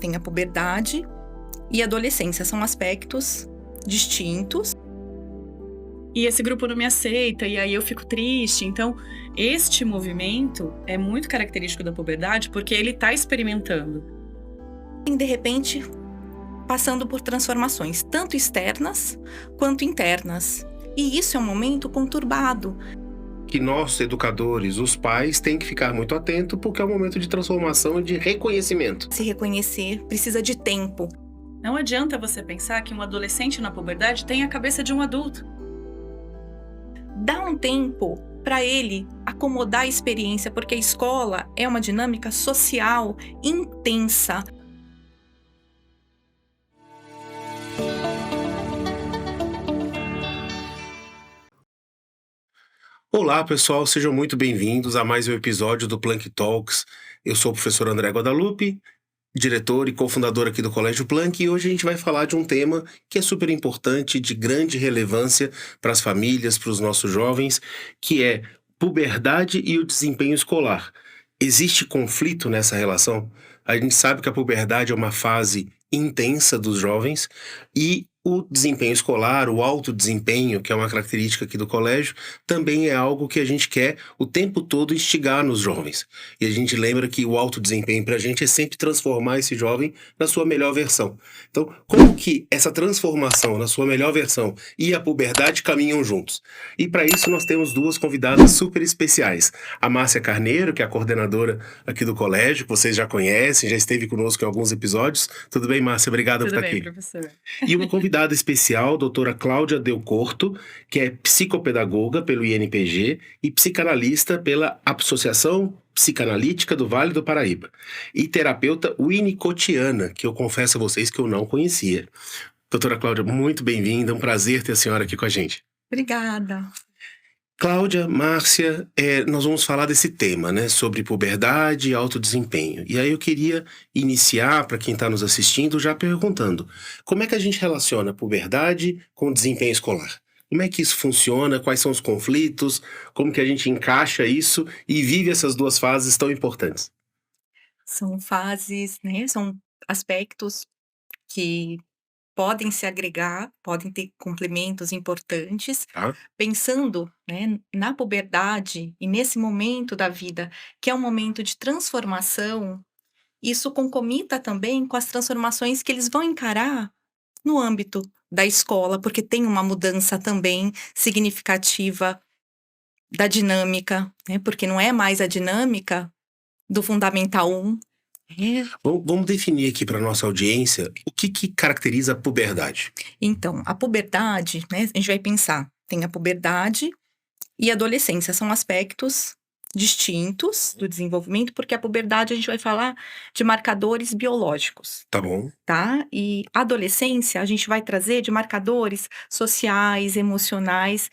tem a puberdade e a adolescência. São aspectos distintos. E esse grupo não me aceita, e aí eu fico triste. Então, este movimento é muito característico da puberdade porque ele está experimentando. E, de repente, passando por transformações, tanto externas quanto internas. E isso é um momento conturbado. Que nós, educadores, os pais, têm que ficar muito atentos porque é um momento de transformação e de reconhecimento. Se reconhecer precisa de tempo. Não adianta você pensar que um adolescente na puberdade tem a cabeça de um adulto. Dá um tempo para ele acomodar a experiência, porque a escola é uma dinâmica social intensa. Olá, pessoal, sejam muito bem-vindos a mais um episódio do Planck Talks. Eu sou o professor André Guadalupe, diretor e cofundador aqui do Colégio Planck, e hoje a gente vai falar de um tema que é super importante, de grande relevância para as famílias, para os nossos jovens, que é puberdade e o desempenho escolar. Existe conflito nessa relação? A gente sabe que a puberdade é uma fase intensa dos jovens e o desempenho escolar, o alto desempenho, que é uma característica aqui do colégio, também é algo que a gente quer o tempo todo instigar nos jovens. E a gente lembra que o alto desempenho para a gente é sempre transformar esse jovem na sua melhor versão. Então, como que essa transformação na sua melhor versão e a puberdade caminham juntos? E para isso nós temos duas convidadas super especiais. A Márcia Carneiro, que é a coordenadora aqui do colégio, que vocês já conhecem, já esteve conosco em alguns episódios. Tudo bem, Márcia? Obrigado por estar aqui. Tudo bem, professor. E uma convidada especial, doutora Cláudia Del Corto, que é psicopedagoga pelo INPG e psicanalista pela Associação Psicanalítica do Vale do Paraíba. E terapeuta winnicottiana, que eu confesso a vocês que eu não conhecia. Doutora Cláudia, muito bem-vinda, um prazer ter a senhora aqui com a gente. Obrigada. Cláudia, Márcia, nós vamos falar desse tema, né, sobre puberdade e alto desempenho. E aí eu queria iniciar, para quem está nos assistindo, já perguntando, como é que a gente relaciona a puberdade com o desempenho escolar? Como é que isso funciona? Quais são os conflitos? Como que a gente encaixa isso e vive essas duas fases tão importantes? São fases, né? São aspectos que podem se agregar, podem ter complementos importantes, Tá? pensando, né, na puberdade e nesse momento da vida, que é um momento de transformação. Isso concomita também com as transformações que eles vão encarar no âmbito da escola, porque tem uma mudança também significativa da dinâmica, né? Porque não é mais a dinâmica do Fundamental 1. Vamos definir aqui para nossa audiência o que caracteriza a puberdade. Então, a puberdade, né? A gente vai pensar, tem a puberdade e a adolescência, são aspectos distintos do desenvolvimento, porque a puberdade a gente vai falar de marcadores biológicos. Tá bom? Tá? E a adolescência a gente vai trazer de marcadores sociais, emocionais,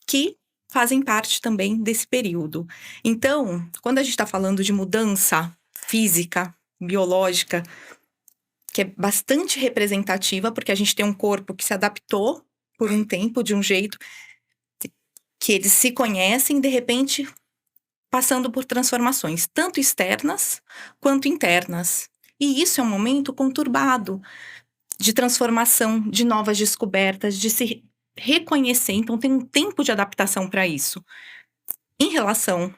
que fazem parte também desse período. Então, quando a gente está falando de mudança física, biológica, que é bastante representativa, porque a gente tem um corpo que se adaptou por um tempo, de um jeito que eles se conhecem, de repente, passando por transformações, tanto externas quanto internas. E isso é um momento conturbado de transformação, de novas descobertas, de se reconhecer. Então, tem um tempo de adaptação para isso. Em relação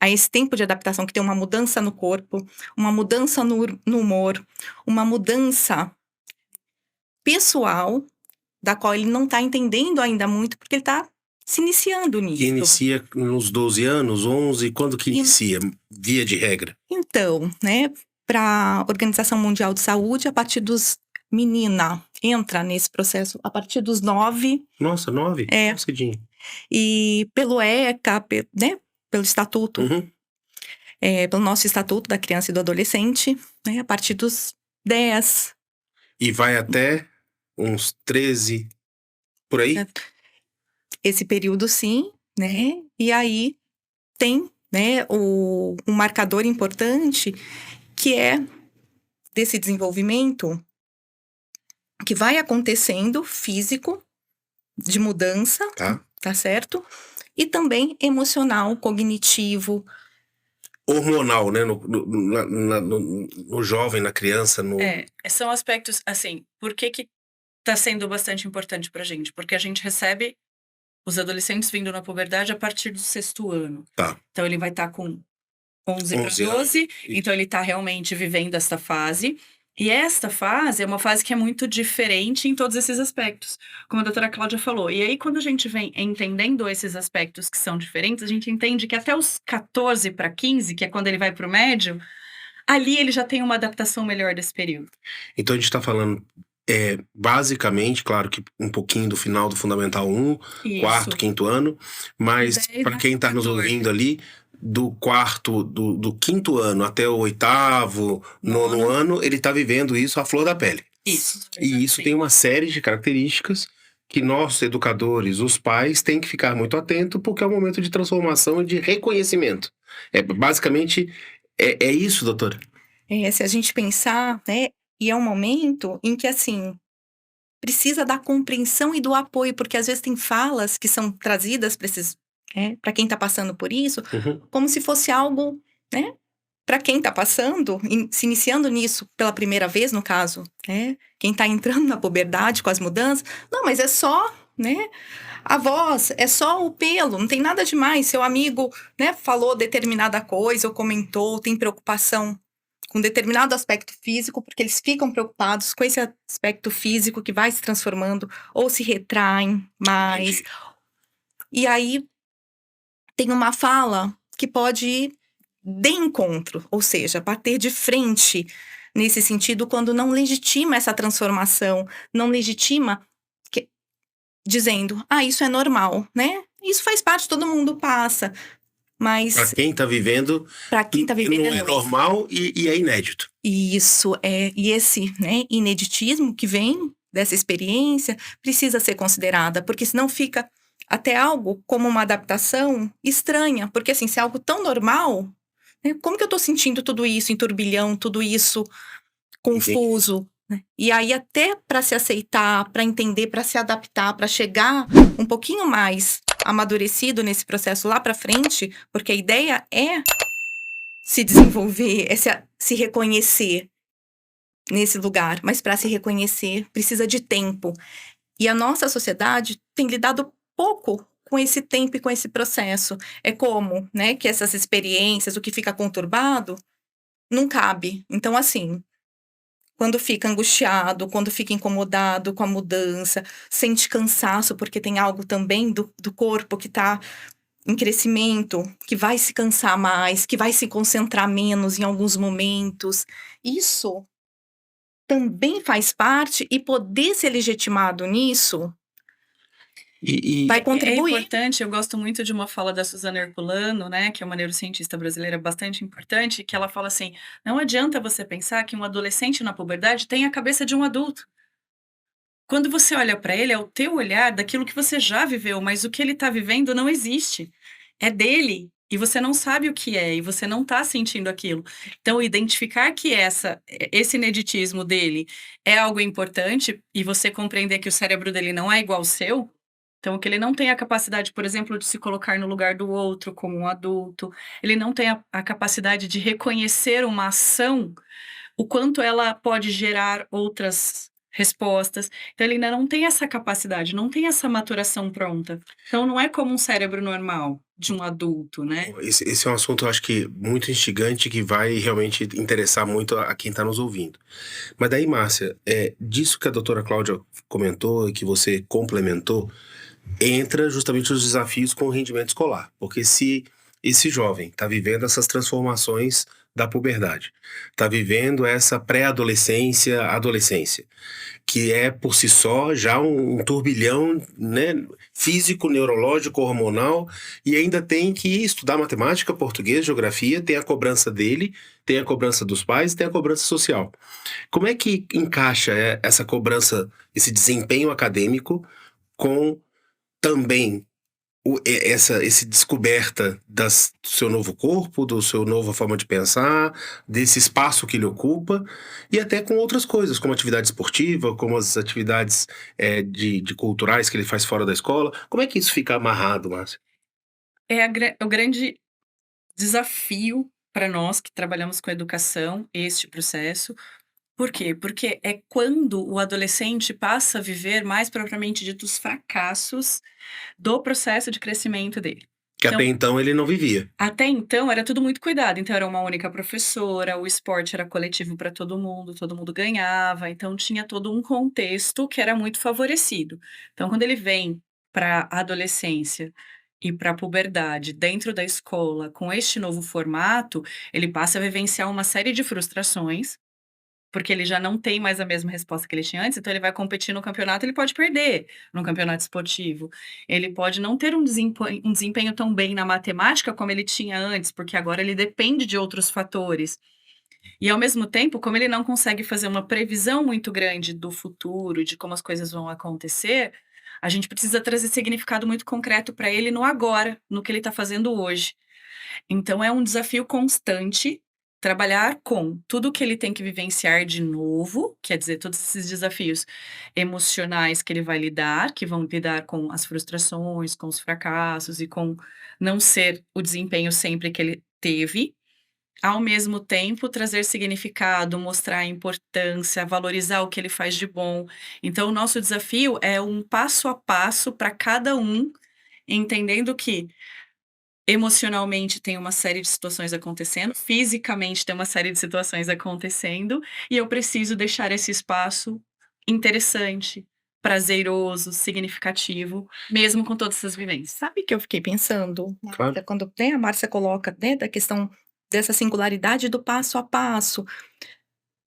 a esse tempo de adaptação, que tem uma mudança no corpo, uma mudança no humor, uma mudança pessoal, da qual ele não está entendendo ainda muito, porque ele está se iniciando nisso. Que inicia nos 12 anos, 11, quando que inicia, via de regra? Então, né, para a Organização Mundial de Saúde, a partir dos... Menina entra nesse processo a partir dos 9. Nossa, 9? É. Cedinho. E pelo ECA, né, pelo Estatuto, pelo nosso Estatuto da Criança e do Adolescente, né, a partir dos 10. E vai até uns 13, por aí? Esse período, sim, né? E aí tem, né, um marcador importante que é desse desenvolvimento que vai acontecendo, físico, de mudança, tá certo? E também emocional, cognitivo, hormonal, né? No jovem, na criança, no... São aspectos, assim, por que tá sendo bastante importante pra gente? Porque a gente recebe os adolescentes vindo na puberdade a partir do 6º ano. Tá. Então, ele vai estar com 11 para 11 anos. 12, então ele tá realmente vivendo essa fase. E esta fase é uma fase que é muito diferente em todos esses aspectos, como a doutora Cláudia falou. E aí, quando a gente vem entendendo esses aspectos que são diferentes, a gente entende que até os 14 para 15, que é quando ele vai para o médio, ali ele já tem uma adaptação melhor desse período. Então a gente está falando basicamente, claro que um pouquinho do final do Fundamental 1, Isso. 4º, 5º ano, mas para quem está nos ouvindo ali, do 5º ano até o 8º, 9º ano, ele está vivendo isso à flor da pele. Isso. E isso tem uma série de características que nós, educadores, os pais, têm que ficar muito atentos, porque é um momento de transformação e de reconhecimento. Basicamente, é isso, doutora? Se a gente pensar, né, e é um momento em que, assim, precisa da compreensão e do apoio, porque às vezes tem falas que são trazidas para quem está passando por isso, como se fosse algo, né, para quem está passando, se iniciando nisso pela primeira vez, no caso, né, quem está entrando na puberdade com as mudanças, não, mas é só, né, a voz, é só o pelo, não tem nada demais. Seu amigo, né, falou determinada coisa ou comentou, tem preocupação com determinado aspecto físico, porque eles ficam preocupados com esse aspecto físico que vai se transformando, ou se retraem mais. E aí tem uma fala que pode ir de encontro, ou seja, bater de frente nesse sentido, quando não legitima essa transformação, não legitima dizendo, isso é normal, né? Isso faz parte, todo mundo passa. Mas para quem está vivendo, não é normal e é inédito. Isso, e esse, né, ineditismo que vem dessa experiência precisa ser considerada, porque senão fica até algo como uma adaptação estranha, porque assim, se é algo tão normal, né, como que eu tô sentindo tudo isso em turbilhão, tudo isso confuso, né? E aí até para se aceitar, para entender, para se adaptar, para chegar um pouquinho mais amadurecido nesse processo lá para frente, porque a ideia é se desenvolver, se reconhecer nesse lugar, mas para se reconhecer precisa de tempo. E a nossa sociedade tem lidado pouco com esse tempo e com esse processo. É como, né, que essas experiências, o que fica conturbado, não cabe. Então, assim, quando fica angustiado, quando fica incomodado com a mudança, sente cansaço, porque tem algo também do corpo que está em crescimento, que vai se cansar mais, que vai se concentrar menos em alguns momentos. Isso também faz parte, e poder ser legitimado nisso vai contribuir. É importante, eu gosto muito de uma fala da Suzana Herculano, né, que é uma neurocientista brasileira bastante importante, que ela fala assim, não adianta você pensar que um adolescente na puberdade tem a cabeça de um adulto. Quando você olha para ele, é o teu olhar daquilo que você já viveu, mas o que ele está vivendo não existe. É dele, e você não sabe o que é, e você não está sentindo aquilo. Então, identificar que esse ineditismo dele é algo importante, e você compreender que o cérebro dele não é igual ao seu, então, que ele não tem a capacidade, por exemplo, de se colocar no lugar do outro como um adulto, ele não tem a capacidade de reconhecer uma ação, o quanto ela pode gerar outras respostas. Então, ele ainda não tem essa capacidade, não tem essa maturação pronta. Então, não é como um cérebro normal de um adulto, né? Esse é um assunto, eu acho que muito instigante, que vai realmente interessar muito a quem está nos ouvindo. Mas daí, Márcia, disso que a doutora Cláudia comentou e que você complementou, entra justamente os desafios com o rendimento escolar. Porque se esse jovem está vivendo essas transformações da puberdade, está vivendo essa pré-adolescência, adolescência, que é por si só já um turbilhão, né, físico, neurológico, hormonal, e ainda tem que estudar matemática, português, geografia, tem a cobrança dele, tem a cobrança dos pais, tem a cobrança social. Como é que encaixa essa cobrança, esse desempenho acadêmico com também esse descoberta do seu novo corpo, do seu nova forma de pensar, desse espaço que ele ocupa, e até com outras coisas, como atividade esportiva, como as atividades de culturais que ele faz fora da escola? Como é que isso fica amarrado, Márcia? É o grande desafio para nós que trabalhamos com educação, este processo. Por quê? Porque é quando o adolescente passa a viver mais propriamente dito os fracassos do processo de crescimento dele. Que até então ele não vivia. Até então era tudo muito cuidado, então era uma única professora, o esporte era coletivo para todo mundo ganhava, então tinha todo um contexto que era muito favorecido. Então quando ele vem para a adolescência e para a puberdade dentro da escola com este novo formato, ele passa a vivenciar uma série de frustrações, porque ele já não tem mais a mesma resposta que ele tinha antes, então ele vai competir no campeonato, ele pode perder no campeonato esportivo. Ele pode não ter um desempenho tão bem na matemática como ele tinha antes, porque agora ele depende de outros fatores. E ao mesmo tempo, como ele não consegue fazer uma previsão muito grande do futuro, de como as coisas vão acontecer, a gente precisa trazer significado muito concreto para ele no agora, no que ele está fazendo hoje. Então é um desafio constante trabalhar com tudo que ele tem que vivenciar de novo, quer dizer, todos esses desafios emocionais que ele vai lidar, que vão lidar com as frustrações, com os fracassos e com não ser o desempenho sempre que ele teve. Ao mesmo tempo, trazer significado, mostrar a importância, valorizar o que ele faz de bom. Então, o nosso desafio é um passo a passo para cada um, entendendo que emocionalmente tem uma série de situações acontecendo, fisicamente tem uma série de situações acontecendo, e eu preciso deixar esse espaço interessante, prazeroso, significativo, mesmo com todas essas vivências. Sabe que eu fiquei pensando, Claro. Márcia, quando a Márcia coloca, né, da questão dessa singularidade do passo a passo,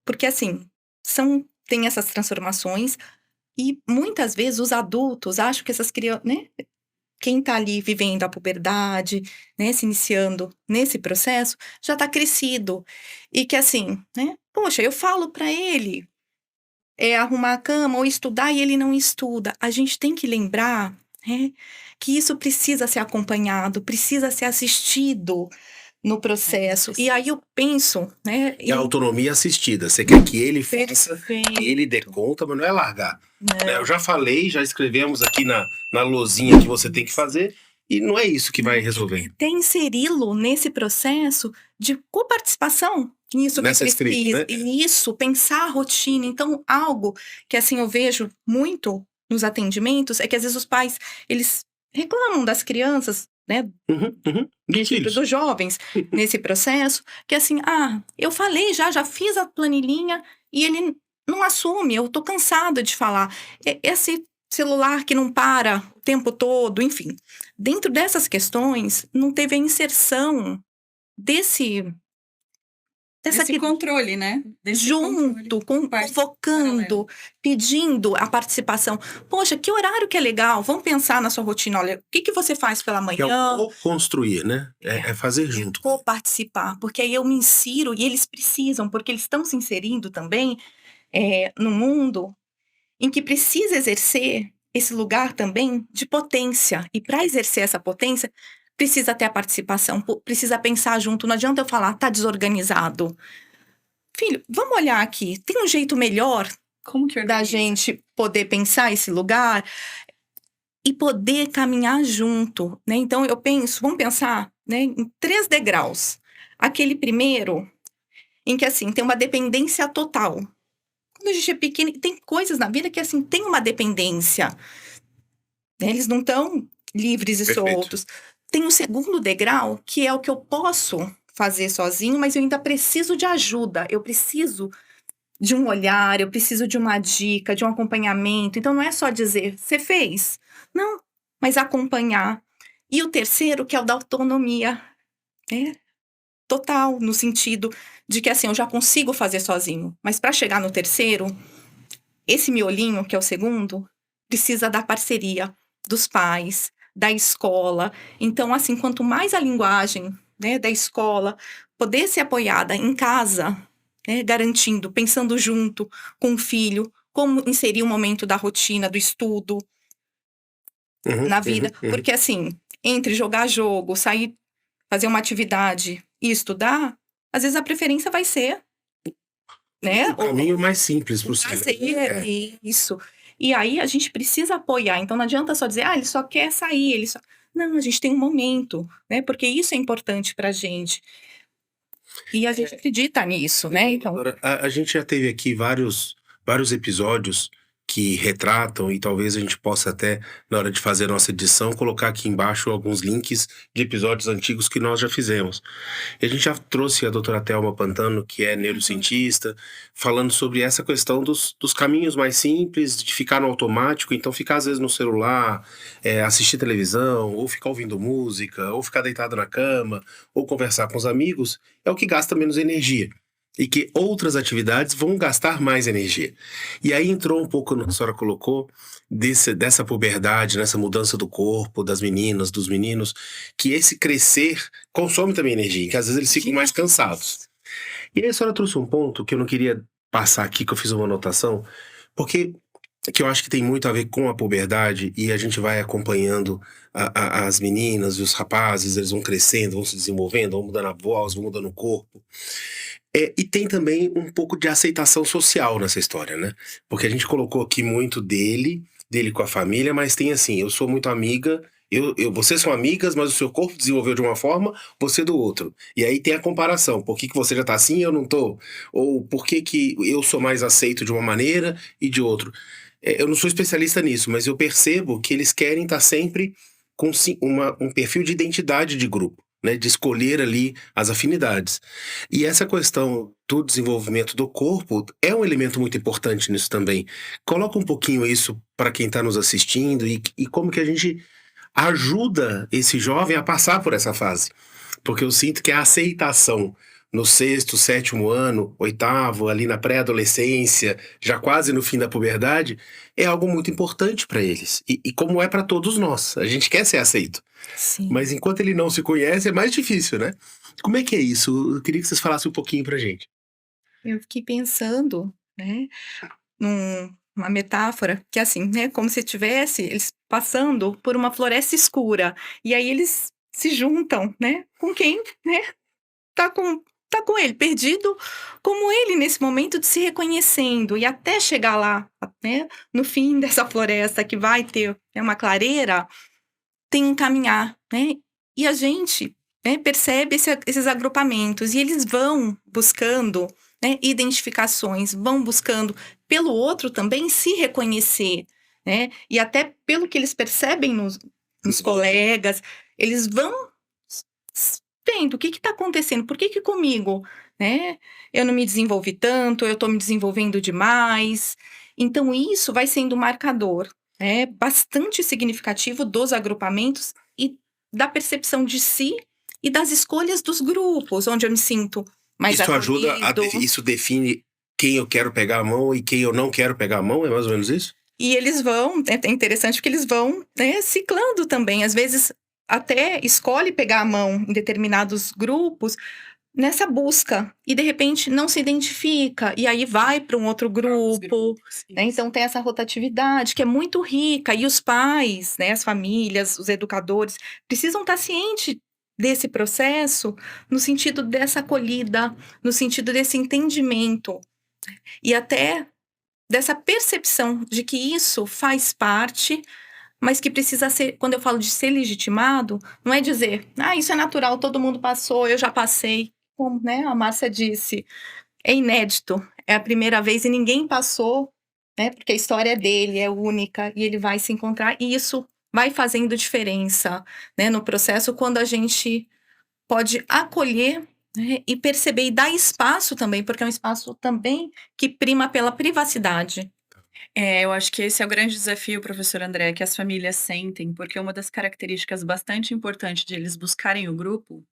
porque assim, tem essas transformações e muitas vezes os adultos acham que essas crianças, né, quem está ali vivendo a puberdade, né, se iniciando nesse processo, já está crescido. E que assim, né, poxa, eu falo para ele arrumar a cama ou estudar e ele não estuda. A gente tem que lembrar, né, que isso precisa ser acompanhado, precisa ser assistido no processo. E aí eu penso, né? É a autonomia assistida. Você quer que ele faça, Perfeito. que ele dê conta, mas não é largar. Não. Eu já falei, já escrevemos aqui na lousinha que você tem que fazer, e não é isso que vai resolver. Tem inseri-lo nesse processo de coparticipação nisso que Nessa precisa. script, né? E isso, pensar a rotina. Então, algo que assim eu vejo muito nos atendimentos é que às vezes os pais, eles reclamam das crianças, né, Dos filhos. dos jovens nesse processo, que assim, eu falei já fiz a planilhinha e ele não assume, eu tô cansada de falar. Esse celular que não para o tempo todo, enfim. Dentro dessas questões, não teve a inserção desse Esse controle, né? Desse junto, convocando, pedindo a participação. Poxa, que horário que é legal? Vamos pensar na sua rotina. Olha, o que você faz pela manhã? Que é o construir, né? É fazer junto. Participar, porque aí eu me insiro e eles precisam, porque eles estão se inserindo também no mundo em que precisa exercer esse lugar também de potência. E para exercer essa potência, precisa ter a participação, precisa pensar junto. Não adianta eu falar, tá desorganizado. Filho, vamos olhar aqui. Tem um jeito melhor da gente poder pensar esse lugar e poder caminhar junto, né? Então, vamos pensar, né, em 3 degraus. Aquele primeiro, em que, assim, tem uma dependência total. Quando a gente é pequeno, tem coisas na vida que, assim, tem uma dependência. Né? Eles não estão livres e soltos. Tem um segundo degrau, que é o que eu posso fazer sozinho, mas eu ainda preciso de ajuda. Eu preciso de um olhar, eu preciso de uma dica, de um acompanhamento. Então, não é só dizer, você fez. Não, mas acompanhar. E o terceiro, que é o da autonomia. Total, no sentido de que, assim, eu já consigo fazer sozinho. Mas para chegar no terceiro, esse miolinho, que é o segundo, precisa da parceria dos pais, da escola. Então, assim, quanto mais a linguagem, né, da escola poder ser apoiada em casa, né, garantindo, pensando junto com o filho, como inserir um momento da rotina, do estudo na vida. Porque, assim, entre jogar jogo, sair, fazer uma atividade e estudar, às vezes a preferência vai ser, né? O caminho mais simples possível. Isso. E aí a gente precisa apoiar. Então não adianta só dizer, ele só quer sair, Não, a gente tem um momento, né? Porque isso é importante pra gente. E a gente acredita nisso, né? Então, Doutora, a gente já teve aqui vários episódios que retratam, e talvez a gente possa até, na hora de fazer a nossa edição, colocar aqui embaixo alguns links de episódios antigos que nós já fizemos. E a gente já trouxe a doutora Thelma Pantano, que é neurocientista, falando sobre essa questão dos caminhos mais simples, de ficar no automático, então ficar às vezes no celular, assistir televisão, ou ficar ouvindo música, ou ficar deitado na cama, ou conversar com os amigos, é o que gasta menos energia. E que outras atividades vão gastar mais energia. E aí entrou um pouco no que a senhora colocou, dessa puberdade, nessa mudança do corpo, das meninas, dos meninos, que esse crescer consome também energia, que às vezes eles ficam mais cansados. E aí a senhora trouxe um ponto que eu não queria passar aqui, que eu fiz uma anotação, porque que eu acho que tem muito a ver com a puberdade, e a gente vai acompanhando as meninas e os rapazes, eles vão crescendo, vão se desenvolvendo, vão mudando a voz, vão mudando o corpo. E tem também um pouco de aceitação social nessa história, né? Porque a gente colocou aqui muito dele com a família, mas tem assim, eu sou muito amiga, vocês são amigas, mas o seu corpo desenvolveu de uma forma, você do outro. E aí tem a comparação, por que que você já tá assim e eu não tô? Ou por que que eu sou mais aceito de uma maneira e de outro? Eu não sou especialista nisso, mas eu percebo que eles querem estar sempre com um perfil de identidade de grupo, né? De escolher ali as afinidades. E essa questão do desenvolvimento do corpo é um elemento muito importante nisso também. Coloca um pouquinho isso para quem está nos assistindo e como que a gente ajuda esse jovem a passar por essa fase. Porque eu sinto que a aceitação no sexto, sétimo ano, oitavo, ali na pré-adolescência, já quase no fim da puberdade, é algo muito importante para eles. E como é para todos nós. A gente quer ser aceito. sim. Mas enquanto ele não se conhece, é mais difícil, né? Como é que é isso? Eu queria que vocês falassem um pouquinho pra gente. Eu fiquei pensando, né, numa metáfora que assim, né, como se tivesse eles passando por uma floresta escura e aí eles se juntam, né, com quem, né, tá com tá com ele, perdido como ele nesse momento de se reconhecendo e até chegar lá, né, no fim dessa floresta que vai ter, né, uma clareira, tem um caminhar, né, e a gente, né, percebe esses agrupamentos e eles vão buscando, né, identificações, vão buscando pelo outro também se reconhecer, né, e até pelo que eles percebem nos colegas, eles vão vendo o que está acontecendo, por que que comigo, né, eu não me desenvolvi tanto, eu estou me desenvolvendo demais. Então isso vai sendo um marcador, né, bastante significativo dos agrupamentos e da percepção de si e das escolhas dos grupos, onde eu me sinto mais Isso ajuda, acolhido. isso define quem eu quero pegar a mão e quem eu não quero pegar a mão, é mais ou menos isso? E eles vão, é interessante porque eles vão, né, ciclando também, às vezes até escolhe pegar a mão em determinados grupos nessa busca e de repente não se identifica e aí vai para um outro grupo, né? Então tem essa rotatividade que é muito rica e os pais, né, as famílias, os educadores precisam estar cientes desse processo no sentido dessa acolhida, no sentido desse entendimento e até dessa percepção de que isso faz parte, mas que precisa ser, quando eu falo de ser legitimado, não é dizer, isso é natural, todo mundo passou, eu já passei. Como, né, a Márcia disse, é inédito, é a primeira vez e ninguém passou, né, porque a história é dele, é única, e ele vai se encontrar, e isso vai fazendo diferença, né, no processo, quando a gente pode acolher, né, e perceber e dar espaço também, porque é um espaço também que prima pela privacidade. Eu acho que esse é o grande desafio, professor André, que as famílias sentem, porque uma das características bastante importantes de eles buscarem o grupo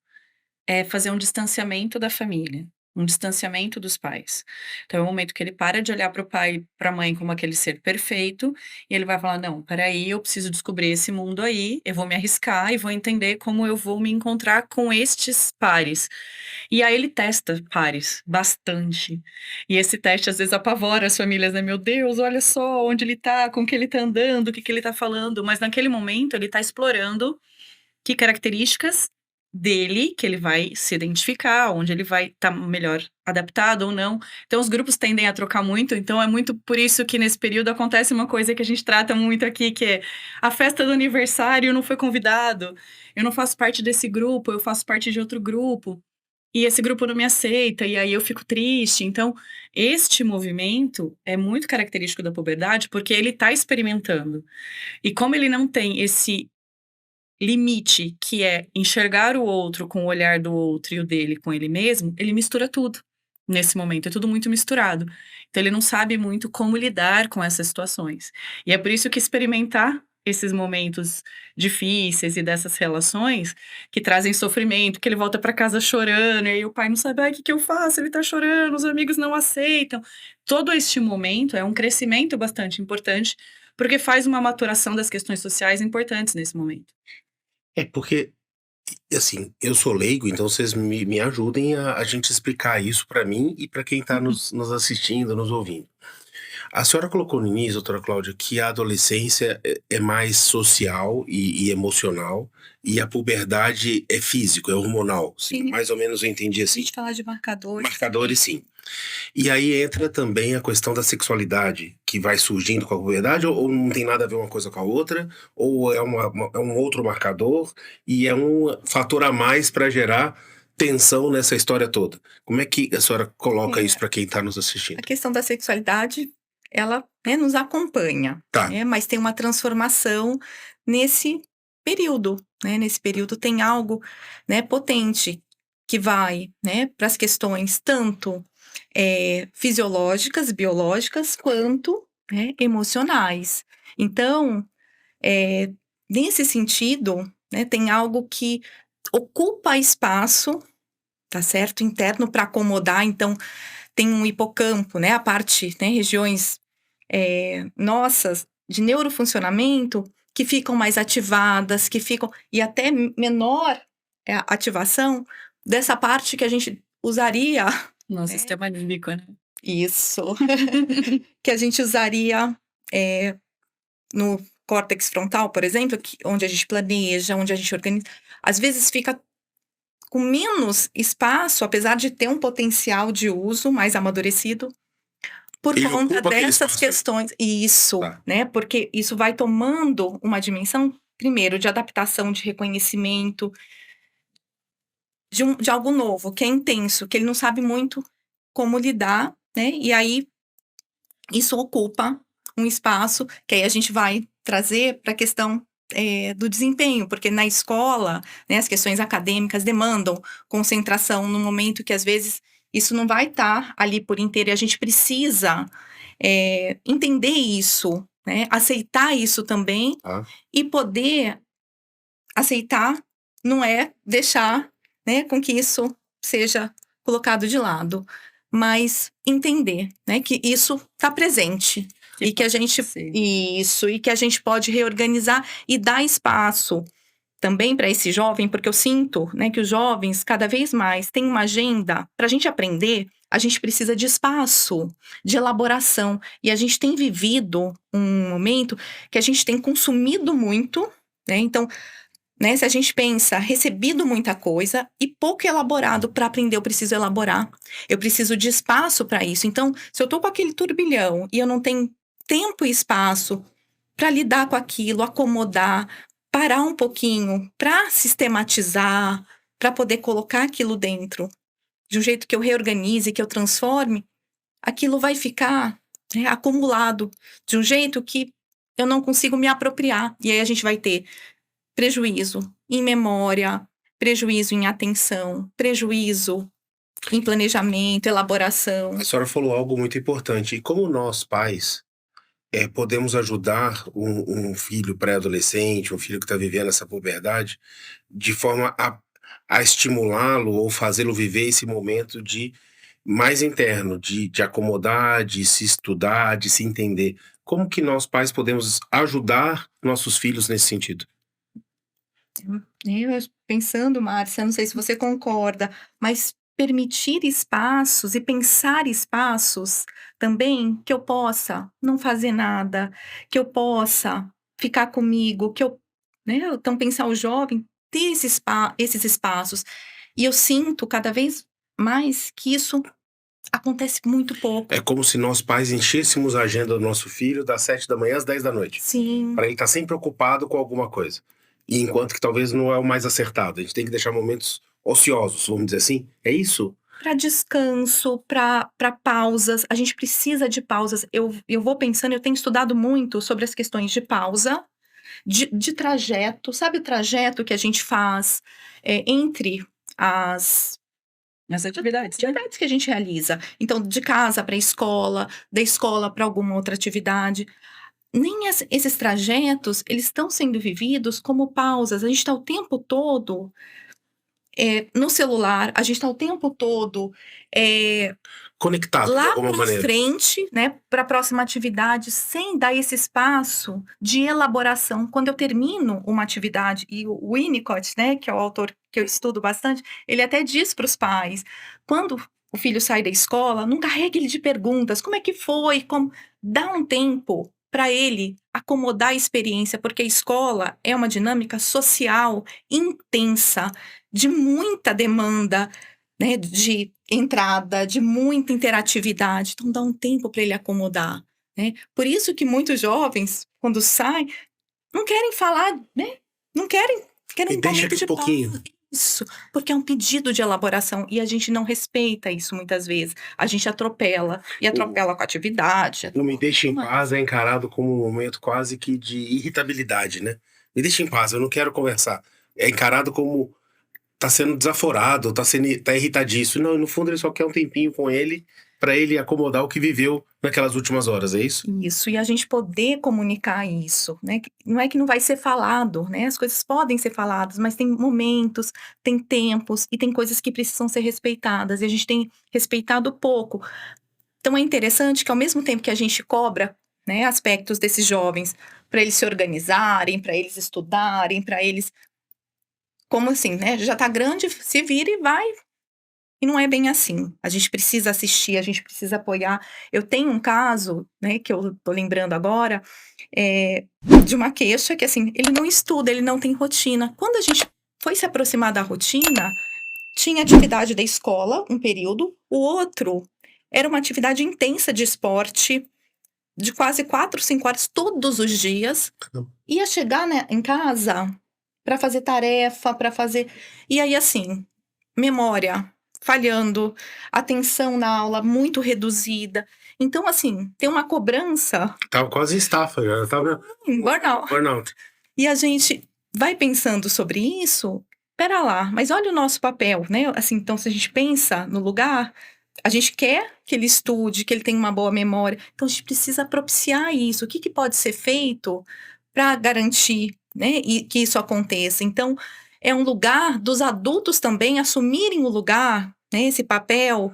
é fazer um distanciamento da família, um distanciamento dos pais. Então é o momento que ele para de olhar para o pai e para a mãe como aquele ser perfeito, e ele vai falar: "Não, espera aí, eu preciso descobrir esse mundo aí, eu vou me arriscar e vou entender como eu vou me encontrar com estes pares". E aí ele testa pares, bastante. E esse teste às vezes apavora as famílias, né? Meu Deus, olha só onde ele tá, com que ele tá andando, o que que ele tá falando. Mas naquele momento ele tá explorando que características dele que ele vai se identificar, onde ele vai estar melhor adaptado ou não. Então os grupos tendem a trocar muito, então é muito por isso que nesse período acontece uma coisa que a gente trata muito aqui, que é a festa do aniversário não foi convidado, eu não faço parte desse grupo, eu faço parte de outro grupo. e esse grupo não me aceita, e aí eu fico triste. Então, este movimento é muito característico da puberdade, porque ele está experimentando. E como ele não tem esse limite, que é enxergar o outro com o olhar do outro e o dele com ele mesmo, ele mistura tudo nesse momento, é tudo muito misturado. Então ele não sabe muito como lidar com essas situações. E é por isso que experimentar esses momentos difíceis e dessas relações que trazem sofrimento, que ele volta para casa chorando, e aí o pai não sabe, o que que eu faço? Ele tá chorando, os amigos não aceitam. Todo este momento é um crescimento bastante importante, porque faz uma maturação das questões sociais importantes nesse momento. É porque, assim, eu sou leigo, então vocês me ajudem a gente explicar isso para mim e para quem tá nos assistindo, nos ouvindo. A senhora colocou no início, doutora Cláudia, que a adolescência é mais social e emocional, e a puberdade é físico, é hormonal. Sim, Sim. mais ou menos eu entendi A assim. gente fala de marcadores. Marcadores, sim. E aí entra também a questão da sexualidade, que vai surgindo com a puberdade, ou não tem nada a ver uma coisa com a outra, ou é é um outro marcador, e é um fator a mais para gerar tensão nessa história toda. Como é que a senhora coloca É. isso para quem está nos A assistindo? questão da sexualidade, ela, né, nos acompanha, Tá. né, mas tem uma transformação nesse período, né? Nesse período tem algo, né, potente que vai, né, para as questões tanto fisiológicas, biológicas, quanto, né, emocionais. Então, nesse sentido, né, tem algo que ocupa espaço, tá certo? Interno para acomodar, então tem um hipocampo, né? A parte, né? Regiões nossas de neurofuncionamento que ficam mais ativadas, que ficam e até menor a ativação dessa parte que a gente usaria Nosso sistema límbico, né? isso que a gente usaria no córtex frontal, por exemplo, onde a gente planeja, onde a gente organiza. Às vezes fica com menos espaço, apesar de ter um potencial de uso mais amadurecido, por Ele conta ocupa aquele dessas espaço. questões. Isso, Tá. né? Porque isso vai tomando uma dimensão, primeiro, de adaptação, de reconhecimento, de algo novo, que é intenso, que ele não sabe muito como lidar, né? E aí, isso ocupa um espaço que aí a gente vai trazer para a questão do desempenho, porque na escola, né, as questões acadêmicas demandam concentração no momento que às vezes isso não vai estar ali por inteiro e a gente precisa entender isso, né, aceitar isso também Tá. e poder aceitar não é deixar, né, com que isso seja colocado de lado, mas entender, né, que isso está presente. E que a gente e que a gente pode reorganizar e dar espaço também para esse jovem, porque eu sinto, né, que os jovens cada vez mais têm uma agenda para a gente aprender. A gente precisa de espaço, de elaboração, e a gente tem vivido um momento que a gente tem consumido muito, né? Então, né, se a gente pensa, recebido muita coisa e pouco elaborado para aprender, eu preciso elaborar. Eu preciso de espaço para isso. Então, se eu tô com aquele turbilhão e eu não tenho tempo e espaço para lidar com aquilo, acomodar, parar um pouquinho para sistematizar, para poder colocar aquilo dentro de um jeito que eu reorganize, que eu transforme, aquilo vai ficar, né, acumulado de um jeito que eu não consigo me apropriar. E aí a gente vai ter prejuízo em memória, prejuízo em atenção, prejuízo em planejamento, elaboração. A senhora falou algo muito importante. E como nós, pais, podemos ajudar um filho pré-adolescente, um filho que está vivendo essa puberdade, de forma a estimulá-lo ou fazê-lo viver esse momento de mais interno, de acomodar, de se estudar, de se entender. Como que nós, pais, podemos ajudar nossos filhos nesse sentido? Eu pensando, Márcia, não sei se você concorda, mas permitir espaços e pensar espaços também que eu possa não fazer nada, que eu possa ficar comigo, que eu, né? Então pensar o jovem ter esses espaços. E eu sinto cada vez mais que isso acontece muito pouco. É como se nós, pais, enchêssemos a agenda do nosso filho das 7 da manhã às 10 da noite. Sim, Para ele estar sempre ocupado com alguma coisa. E enquanto que talvez não é o mais acertado. A gente tem que deixar momentos ociosos, vamos dizer assim? É isso? Para descanso, para pausas, a gente precisa de pausas. Eu vou pensando, eu tenho estudado muito sobre as questões de pausa, de trajeto. Sabe o trajeto que a gente faz entre as Nas atividades, né? atividades que a gente realiza? Então, de casa para a escola, da escola para alguma outra atividade. Nem esses trajetos, eles estão sendo vividos como pausas. A gente está o tempo todo no celular, a gente está o tempo todo Conectado de lá alguma para maneira. frente, né, para a próxima atividade, sem dar esse espaço de elaboração. Quando eu termino uma atividade, e o Winnicott, né, que é o autor que eu estudo bastante, ele até diz para os pais, quando o filho sai da escola, não carregue ele de perguntas, como é que foi, como... Dá um tempo para ele acomodar a experiência, porque a escola é uma dinâmica social intensa, de muita demanda, né, de entrada, de muita interatividade. Então, dá um tempo para ele acomodar, né? Por isso que muitos jovens, quando saem, não querem falar, né? Não querem E um deixa momento aqui de um pouquinho. pausa. Isso, porque é um pedido de elaboração e a gente não respeita isso muitas vezes. A gente atropela, e atropela com a atividade. O Me Deixa em Não é. Paz é encarado como um momento quase que de irritabilidade, né? Me deixa em paz, eu não quero conversar. É encarado como tá sendo desaforado, tá irritadíssimo. Não, no fundo ele só quer um tempinho com ele para ele acomodar o que viveu naquelas últimas horas, é isso? Isso, e a gente poder comunicar isso, né? Não é que não vai ser falado, né? As coisas podem ser faladas, mas tem momentos, tem tempos e tem coisas que precisam ser respeitadas, e a gente tem respeitado pouco. Então é interessante que ao mesmo tempo que a gente cobra, né, aspectos desses jovens para eles se organizarem, para eles estudarem, para eles, como assim, né? Já tá grande, se vira e vai. E não é bem assim. A gente precisa assistir, a gente precisa apoiar. Eu tenho um caso, né, que eu tô lembrando agora, de uma queixa que, assim, ele não estuda, ele não tem rotina. Quando a gente foi se aproximar da rotina, tinha atividade da escola, um período, o outro era uma atividade intensa de esporte, de quase 4, 5 horas todos os dias. Ia chegar, né, em casa para fazer tarefa, para fazer. E aí, assim, memória falhando, atenção na aula muito reduzida. Então, assim, tem uma cobrança Tava quase em estafa já, tava em burnout. burnout. E a gente vai pensando sobre isso, pera lá, mas olha o nosso papel, né? Assim, então, se a gente pensa no lugar, a gente quer que ele estude, que ele tenha uma boa memória. Então, a gente precisa propiciar isso. O que pode ser feito para garantir, né, e que isso aconteça? Então, é um lugar dos adultos também assumirem o lugar, né, esse papel,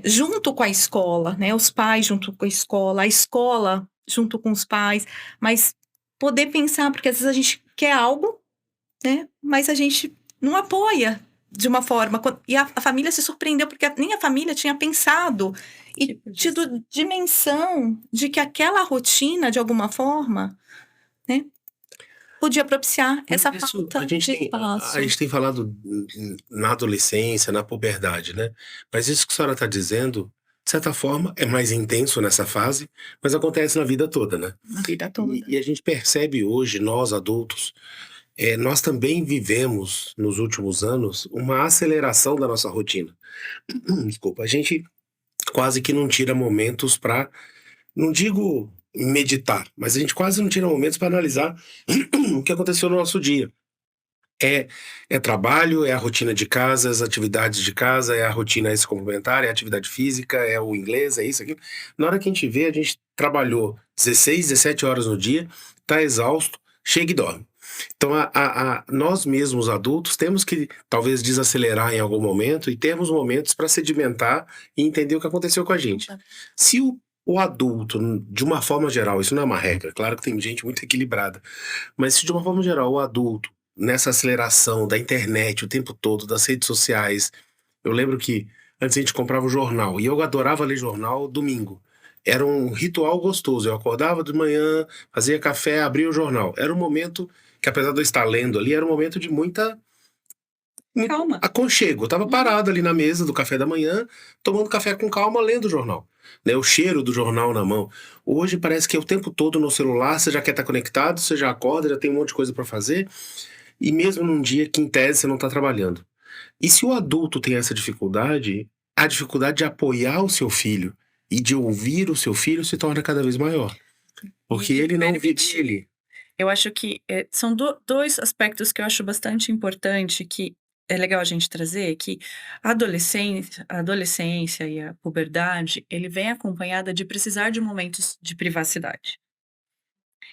junto com a escola, né, os pais junto com a escola junto com os pais, mas poder pensar, porque às vezes a gente quer algo, né, mas a gente não apoia de uma forma, e a família se surpreendeu, porque nem a família tinha pensado e tido dimensão de que aquela rotina, de alguma forma, né, podia propiciar essa Isso, falta de espaço. a gente tem falado na adolescência, na puberdade, né? Mas isso que a senhora está dizendo, de certa forma, é mais intenso nessa fase, mas acontece na vida toda, né? Na vida toda. E a gente percebe hoje, nós adultos, nós também vivemos, nos últimos anos, uma aceleração da nossa rotina. Desculpa, a gente quase que não tira momentos para, não digo meditar, mas a gente quase não tira momentos para analisar o que aconteceu no nosso dia. É trabalho, é a rotina de casa, as atividades de casa, é a rotina extra-complementar, é a atividade física, é o inglês, é isso aqui. Na hora que a gente vê, a gente trabalhou 16, 17 horas no dia, tá exausto, chega e dorme. Então, nós mesmos adultos temos que talvez desacelerar em algum momento e termos momentos para sedimentar e entender o que aconteceu com a gente. Se o adulto, de uma forma geral, isso não é uma regra, claro que tem gente muito equilibrada, mas se de uma forma geral o adulto, nessa aceleração da internet o tempo todo, das redes sociais, eu lembro que antes a gente comprava o jornal e eu adorava ler jornal domingo. Era um ritual gostoso. Eu acordava de manhã, fazia café, abria o jornal. Era um momento que, apesar de eu estar lendo ali, era um momento de muito Calma. aconchego. Eu estava parado ali na mesa do café da manhã, tomando café com calma, lendo o jornal. Né, o cheiro do jornal na mão. Hoje parece que é o tempo todo no celular, você já quer estar conectado, você já acorda, já tem um monte de coisa para fazer, e mesmo num dia que em tese você não está trabalhando. E se o adulto tem essa dificuldade, a dificuldade de apoiar o seu filho e de ouvir o seu filho se torna cada vez maior. Porque E ele não vive permitir. ele. Eu acho que são dois aspectos que eu acho bastante importante que é legal a gente trazer, que a adolescência e a puberdade, ele vem acompanhada de precisar de momentos de privacidade.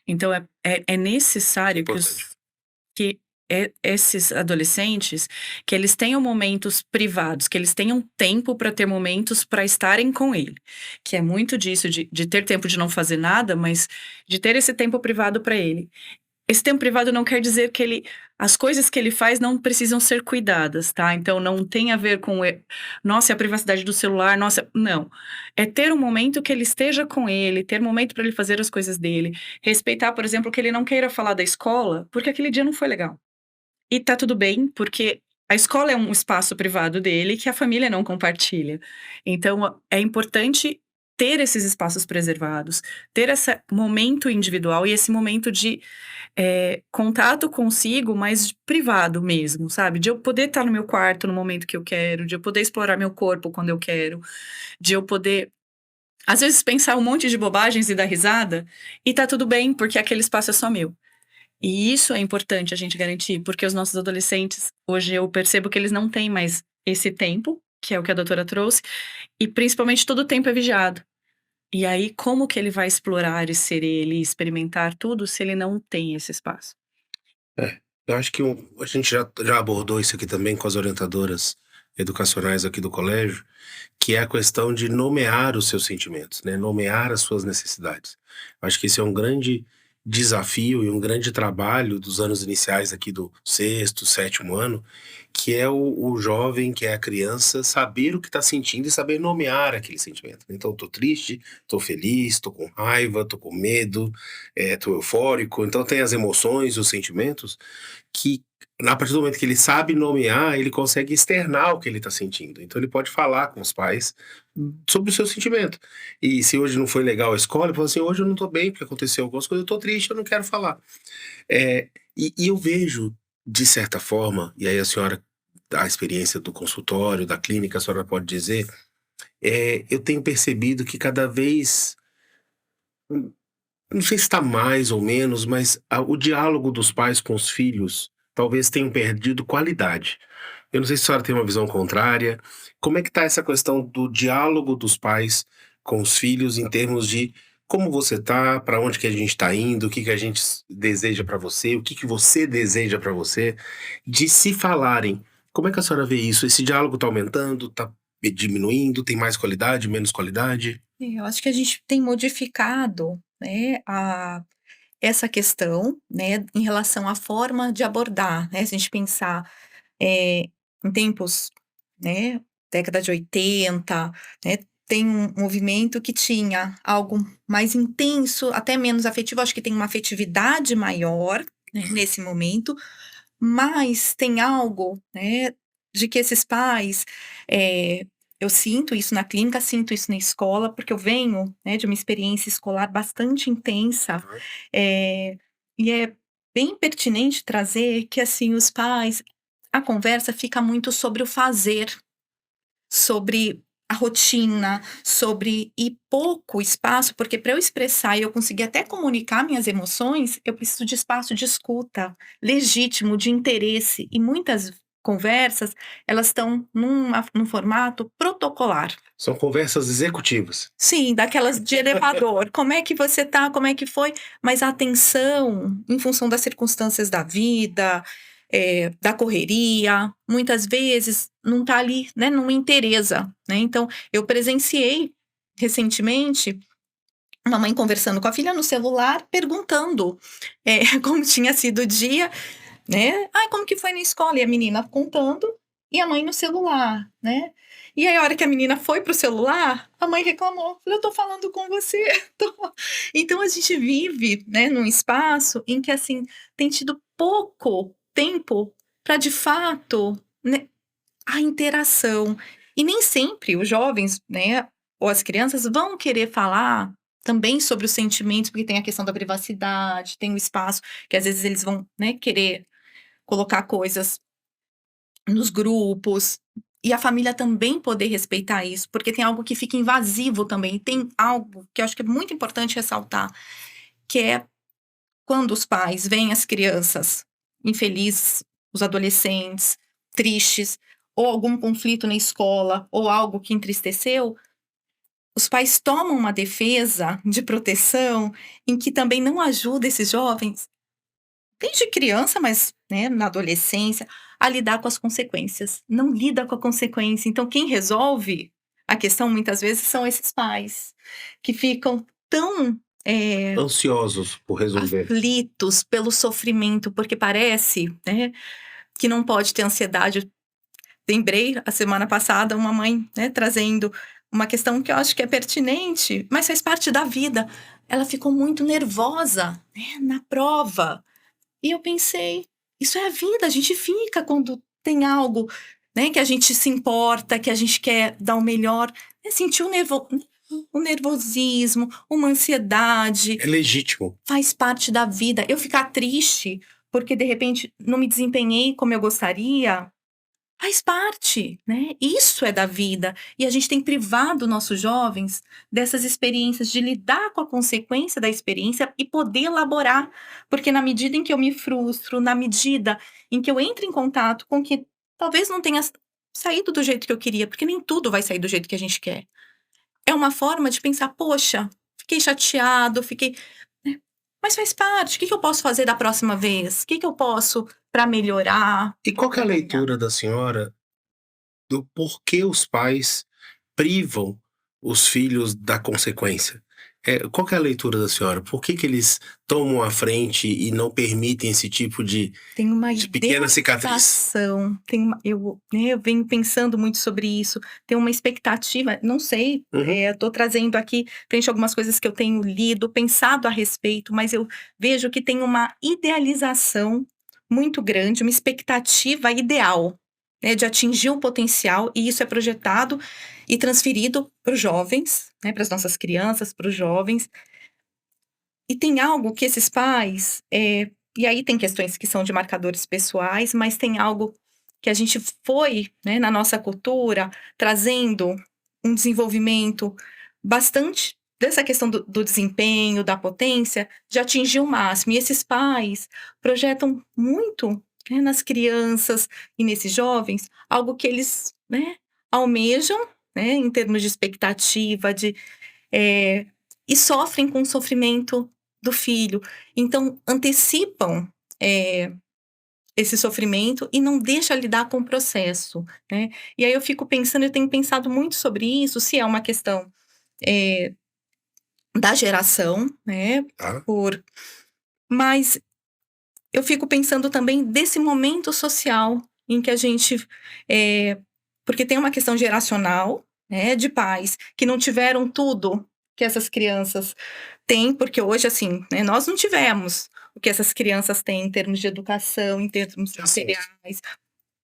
Então é necessário que Importante. esses adolescentes, que eles tenham momentos privados, que eles tenham tempo para ter momentos para estarem com ele. Que é muito disso, de ter tempo de não fazer nada, mas de ter esse tempo privado para ele. Esse tempo privado não quer dizer que as coisas que ele faz não precisam ser cuidadas, tá? Então não tem a ver com, nossa, é a privacidade do celular, nossa, não. É ter um momento que ele esteja com ele, ter momento para ele fazer as coisas dele, respeitar, por exemplo, que ele não queira falar da escola, porque aquele dia não foi legal. E tá tudo bem, porque a escola é um espaço privado dele que a família não compartilha. Então, é importante ter esses espaços preservados, ter esse momento individual e esse momento de contato consigo, mas privado mesmo, sabe? De eu poder estar no meu quarto no momento que eu quero, de eu poder explorar meu corpo quando eu quero, de eu poder, às vezes, pensar um monte de bobagens e dar risada, e tá tudo bem, porque aquele espaço é só meu. E isso é importante a gente garantir, porque os nossos adolescentes, hoje eu percebo que eles não têm mais esse tempo, que é o que a doutora trouxe, e principalmente todo o tempo é vigiado. E aí, como que ele vai explorar e ser ele, e experimentar tudo, se ele não tem esse espaço? É, eu acho que a gente já abordou isso aqui também com as orientadoras educacionais aqui do colégio, que é a questão de nomear os seus sentimentos, né? Nomear as suas necessidades. Eu acho que esse é um grande desafio e um grande trabalho dos anos iniciais aqui do sexto, sétimo ano, que é o jovem, que é a criança, saber o que está sentindo e saber nomear aquele sentimento. Então, tô triste, tô feliz, tô com raiva, tô com medo, tô eufórico. Então, tem as emoções, os sentimentos, que a partir do momento que ele sabe nomear, ele consegue externar o que ele está sentindo. Então ele pode falar com os pais sobre o seu sentimento. E se hoje não foi legal a escola, ele fala assim, hoje eu não estou bem porque aconteceu algumas coisas, eu estou triste, eu não quero falar. E eu vejo, de certa forma, e aí a senhora, a experiência do consultório, da clínica, a senhora pode dizer, eu tenho percebido que cada vez, não sei se está mais ou menos, mas o diálogo dos pais com os filhos talvez tenham perdido qualidade. Eu não sei se a senhora tem uma visão contrária. Como é que está essa questão do diálogo dos pais com os filhos em termos de como você está, para onde que a gente está indo, o que que a gente deseja para você, o que que você deseja para você, de se falarem. Como é que a senhora vê isso? Esse diálogo está aumentando, está diminuindo, tem mais qualidade, menos qualidade? Eu acho que a gente tem modificado, né, essa questão, né, em relação à forma de abordar, né, se a gente pensar, em tempos, né, década de 80, né, tem um movimento que tinha algo mais intenso, até menos afetivo, acho que tem uma afetividade maior, né, nesse momento, mas tem algo, né, de que esses pais, eu sinto isso na clínica, sinto isso na escola, porque eu venho, né, de uma experiência escolar bastante intensa, eh, e é bem pertinente trazer que, assim, os pais a conversa fica muito sobre o fazer, sobre a rotina, sobre e pouco espaço, porque para eu expressar e eu conseguir até comunicar minhas emoções, eu preciso de espaço de escuta, legítimo, de interesse. E muitas conversas, elas estão num formato protocolar. São conversas executivas. Sim, daquelas de elevador. Como é que você tá? Como é que foi? Mas a atenção, em função das circunstâncias da vida, da correria, muitas vezes não tá ali, né, não me interessa, né. Então, eu presenciei recentemente uma mãe conversando com a filha no celular, perguntando, como tinha sido o dia, né. "Ai, como que foi na escola?" E a menina contando, e a mãe no celular, né. E aí a hora que a menina foi pro celular, a mãe reclamou, falou: "Eu tô falando com você, tô". Então a gente vive, né, num espaço em que, assim, tem tido pouco tempo para de fato, né, a interação. E nem sempre os jovens, né, ou as crianças vão querer falar também sobre os sentimentos, porque tem a questão da privacidade, tem o espaço que às vezes eles vão, né, querer colocar coisas nos grupos. E a família também poder respeitar isso, porque tem algo que fica invasivo também. Tem algo que eu acho que é muito importante ressaltar, que é quando os pais veem as crianças infelizes, os adolescentes tristes, ou algum conflito na escola, ou algo que entristeceu, os pais tomam uma defesa de proteção em que também não ajuda esses jovens, desde criança, mas né, na adolescência, a lidar com as consequências. Não lida com a consequência. Então, quem resolve a questão muitas vezes são esses pais que ficam tão Ansiosos por resolver. aflitos pelo sofrimento, porque parece né, que não pode ter ansiedade. Lembrei, a semana passada, uma mãe né, trazendo uma questão que eu acho que é pertinente, mas faz parte da vida. Ela ficou muito nervosa né, na prova. E eu pensei, isso é a vida, a gente fica quando tem algo né, que a gente se importa, que a gente quer dar o melhor. Sentir o nervosismo, uma ansiedade, É legítimo. faz parte da vida. Eu ficar triste porque, de repente, não me desempenhei como eu gostaria, faz parte, né? Isso é da vida. E a gente tem privado nossos jovens dessas experiências, de lidar com a consequência da experiência e poder elaborar. Porque na medida em que eu me frustro, na medida em que eu entro em contato com que talvez não tenha saído do jeito que eu queria, porque nem tudo vai sair do jeito que a gente quer. É uma forma de pensar, poxa, fiquei chateado, fiquei... né? Mas faz parte. O que eu posso fazer da próxima vez? O que eu posso para melhorar? E qual que é a leitura da senhora do porquê os pais privam os filhos da consequência? Qual que é a leitura da senhora? Por que eles tomam a frente e não permitem esse tipo de Tem uma pequena cicatriz? idealização, eu venho pensando muito sobre isso, tem uma expectativa, não sei, tô trazendo aqui frente a algumas coisas que eu tenho lido, pensado a respeito, mas eu vejo que tem uma idealização muito grande, uma expectativa ideal, né, de atingir um potencial, e isso é projetado e transferido para os jovens, né, para as nossas crianças, para os jovens. E tem algo que esses pais, e aí tem questões que são de marcadores pessoais, mas tem algo que a gente foi, né, na nossa cultura, trazendo um desenvolvimento bastante dessa questão do desempenho, da potência, de atingir o máximo. E esses pais projetam muito, né, nas crianças e nesses jovens, algo que eles, né, almejam, né, em termos de expectativa, e sofrem com o sofrimento do filho. Então, antecipam esse sofrimento e não deixa lidar com o processo, né? E aí eu fico pensando, eu tenho pensado muito sobre isso, se é uma questão da geração, né? Tá? Mas eu fico pensando também desse momento social em que a gente... porque tem uma questão geracional, né? De pais que não tiveram tudo que essas crianças têm, porque hoje, assim, né, nós não tivemos o que essas crianças têm em termos de educação, em termos materiais.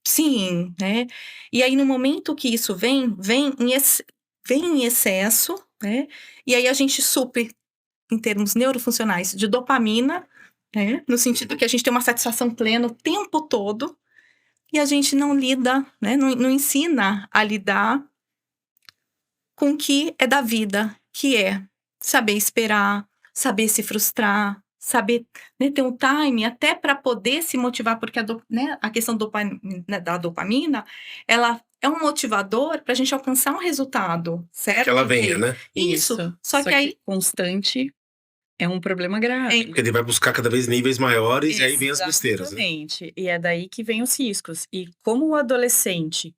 Sim, né? E aí, no momento que isso vem em excesso, né? E aí a gente supre, em termos neurofuncionais, de dopamina, né? No sentido que a gente tem uma satisfação plena o tempo todo, e a gente não lida, né? Não ensina a lidar com o que é da vida, que é saber esperar, saber se frustrar, saber né, ter um time até para poder se motivar, porque a questão da dopamina, ela é um motivador para a gente alcançar um resultado, certo? Que ela venha, né? Isso. Só que aí... constante é um problema grave. Porque ele vai buscar cada vez níveis maiores e aí vem as besteiras, né? Exatamente. E é daí que vem os riscos. E como o adolescente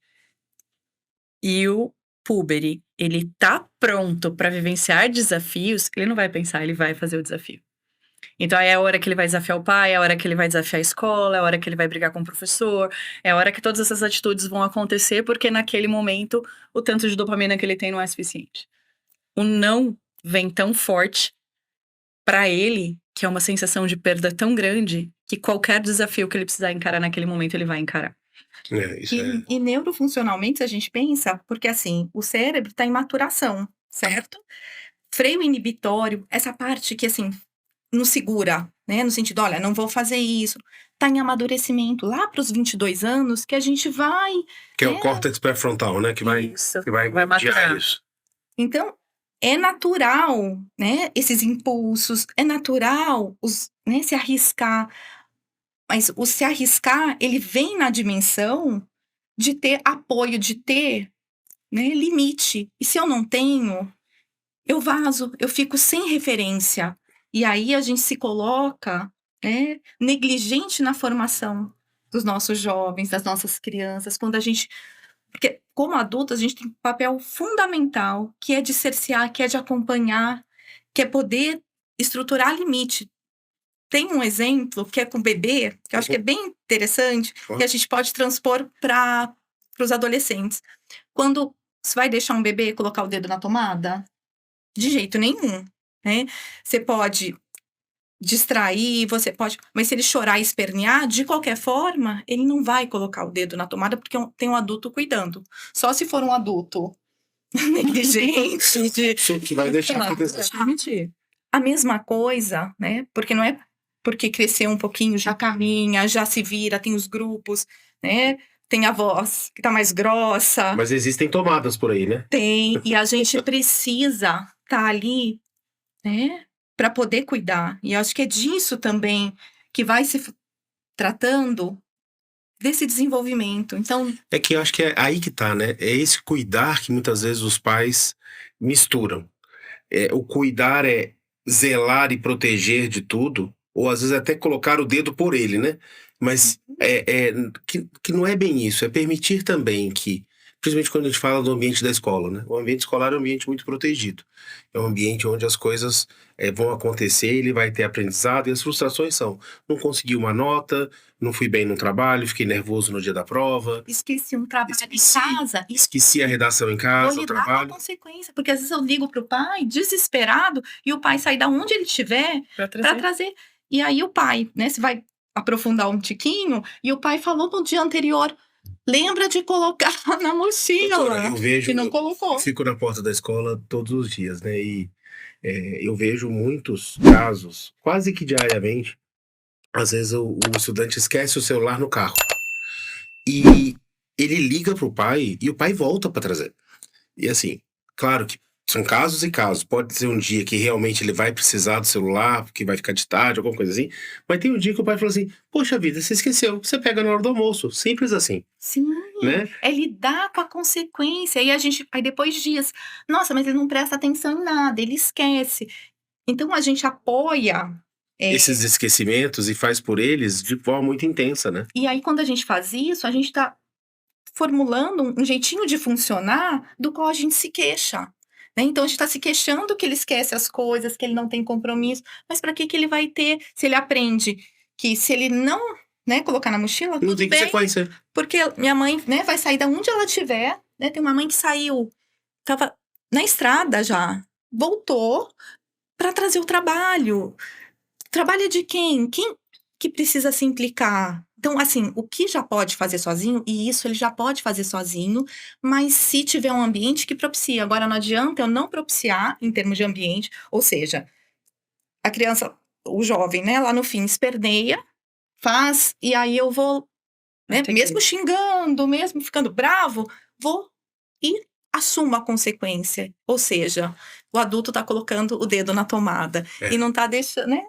e o púbere, ele tá pronto para vivenciar desafios, ele não vai pensar, ele vai fazer o desafio. Então, aí é a hora que ele vai desafiar o pai, é a hora que ele vai desafiar a escola, é a hora que ele vai brigar com o professor, é a hora que todas essas atitudes vão acontecer, porque naquele momento o tanto de dopamina que ele tem não é suficiente. O não vem tão forte para ele, que é uma sensação de perda tão grande, que qualquer desafio que ele precisar encarar naquele momento, ele vai encarar. E neurofuncionalmente, a gente pensa, porque assim, o cérebro está em maturação, certo? Freio inibitório, essa parte que assim, nos segura, né? No sentido, olha, não vou fazer isso. Tá em amadurecimento lá para os 22 anos que a gente vai, Que é o né? córtex pré-frontal, né? Que vai Isso. mediar maturar. isso. Então, é natural, né? Esses impulsos, é natural né, se arriscar. Mas o se arriscar, ele vem na dimensão de ter apoio, de ter, né, limite. E se eu não tenho, eu vazo, eu fico sem referência. E aí a gente se coloca, né, negligente na formação dos nossos jovens, das nossas crianças, quando a gente. Porque, como adultos, a gente tem um papel fundamental, que é de cercear, que é de acompanhar, que é poder estruturar limite. Tem um exemplo que é com bebê, que eu acho que é bem interessante, que a gente pode transpor para os adolescentes. Quando você vai deixar um bebê colocar o dedo na tomada? De jeito nenhum, né? Você pode distrair, você pode. Mas se ele chorar e espernear, de qualquer forma, ele não vai colocar o dedo na tomada porque tem um adulto cuidando. Só se for um adulto negligente, Isso que vai deixar acontecer. a mesma coisa, né? Porque não é porque cresceu um pouquinho, já caminha, já se vira, tem os grupos, né? Tem a voz que tá mais grossa. Mas existem tomadas por aí, né? Tem, e a gente precisa estar ali, né? Para poder cuidar. E eu acho que é disso também que vai se tratando desse desenvolvimento. Então, É que eu acho que é aí que tá, né? É esse cuidar que muitas vezes os pais misturam. O cuidar é zelar e proteger de tudo, ou às vezes até colocar o dedo por ele, né? Mas que não é bem isso, é permitir também que, principalmente quando a gente fala do ambiente da escola, né? O ambiente escolar é um ambiente muito protegido. É um ambiente onde as coisas vão acontecer, ele vai ter aprendizado, e as frustrações são: não consegui uma nota, não fui bem no trabalho, fiquei nervoso no dia da prova, esqueci um trabalho Esqueci. em casa e esqueci a redação em vou casa, o lidar com a trabalho. consequência. Porque às vezes eu ligo pro pai, desesperado, e o pai sai da onde ele estiver Para para trazer. E aí o pai, né, se vai aprofundar um tiquinho, e o pai falou no dia anterior, lembra de colocar na mochila. Doutora, eu vejo, E não colocou. eu fico na porta da escola todos os dias, né? E eu vejo muitos casos, quase que diariamente. Às vezes o estudante esquece o celular no carro e ele liga pro pai e o pai volta para trazer. E assim, claro que são casos e casos. Pode ser um dia que realmente ele vai precisar do celular, porque vai ficar de tarde, alguma coisa assim. Mas tem um dia que o pai fala assim: poxa vida, você esqueceu, você pega na hora do almoço. Simples assim, Sim, né? é lidar com a consequência. Aí depois dias, nossa, mas ele não presta atenção em nada, ele esquece. Então a gente apoia. Esses esquecimentos e faz por eles de forma muito intensa, né? E aí, quando a gente faz isso, a gente está formulando um jeitinho de funcionar do qual a gente se queixa. Né? Então, a gente está se queixando que ele esquece as coisas, que ele não tem compromisso. Mas para que ele vai ter, se ele aprende que se ele não, né, colocar na mochila, Não tudo tem bem, consequência. porque minha mãe, né, vai sair da onde ela estiver. Né? Tem uma mãe que saiu, estava na estrada já, voltou para trazer o trabalho. Trabalho é de quem? Quem que precisa se implicar? Então, assim, o que já pode fazer sozinho, e isso ele já pode fazer sozinho, mas se tiver um ambiente que propicia. Agora, não adianta eu não propiciar em termos de ambiente, ou seja, a criança, o jovem, né, lá no fim esperneia, faz, e aí eu vou, né, mesmo xingando, mesmo ficando bravo, vou e assumo a consequência. Ou seja, o adulto tá colocando o dedo na tomada e não tá deixando, né?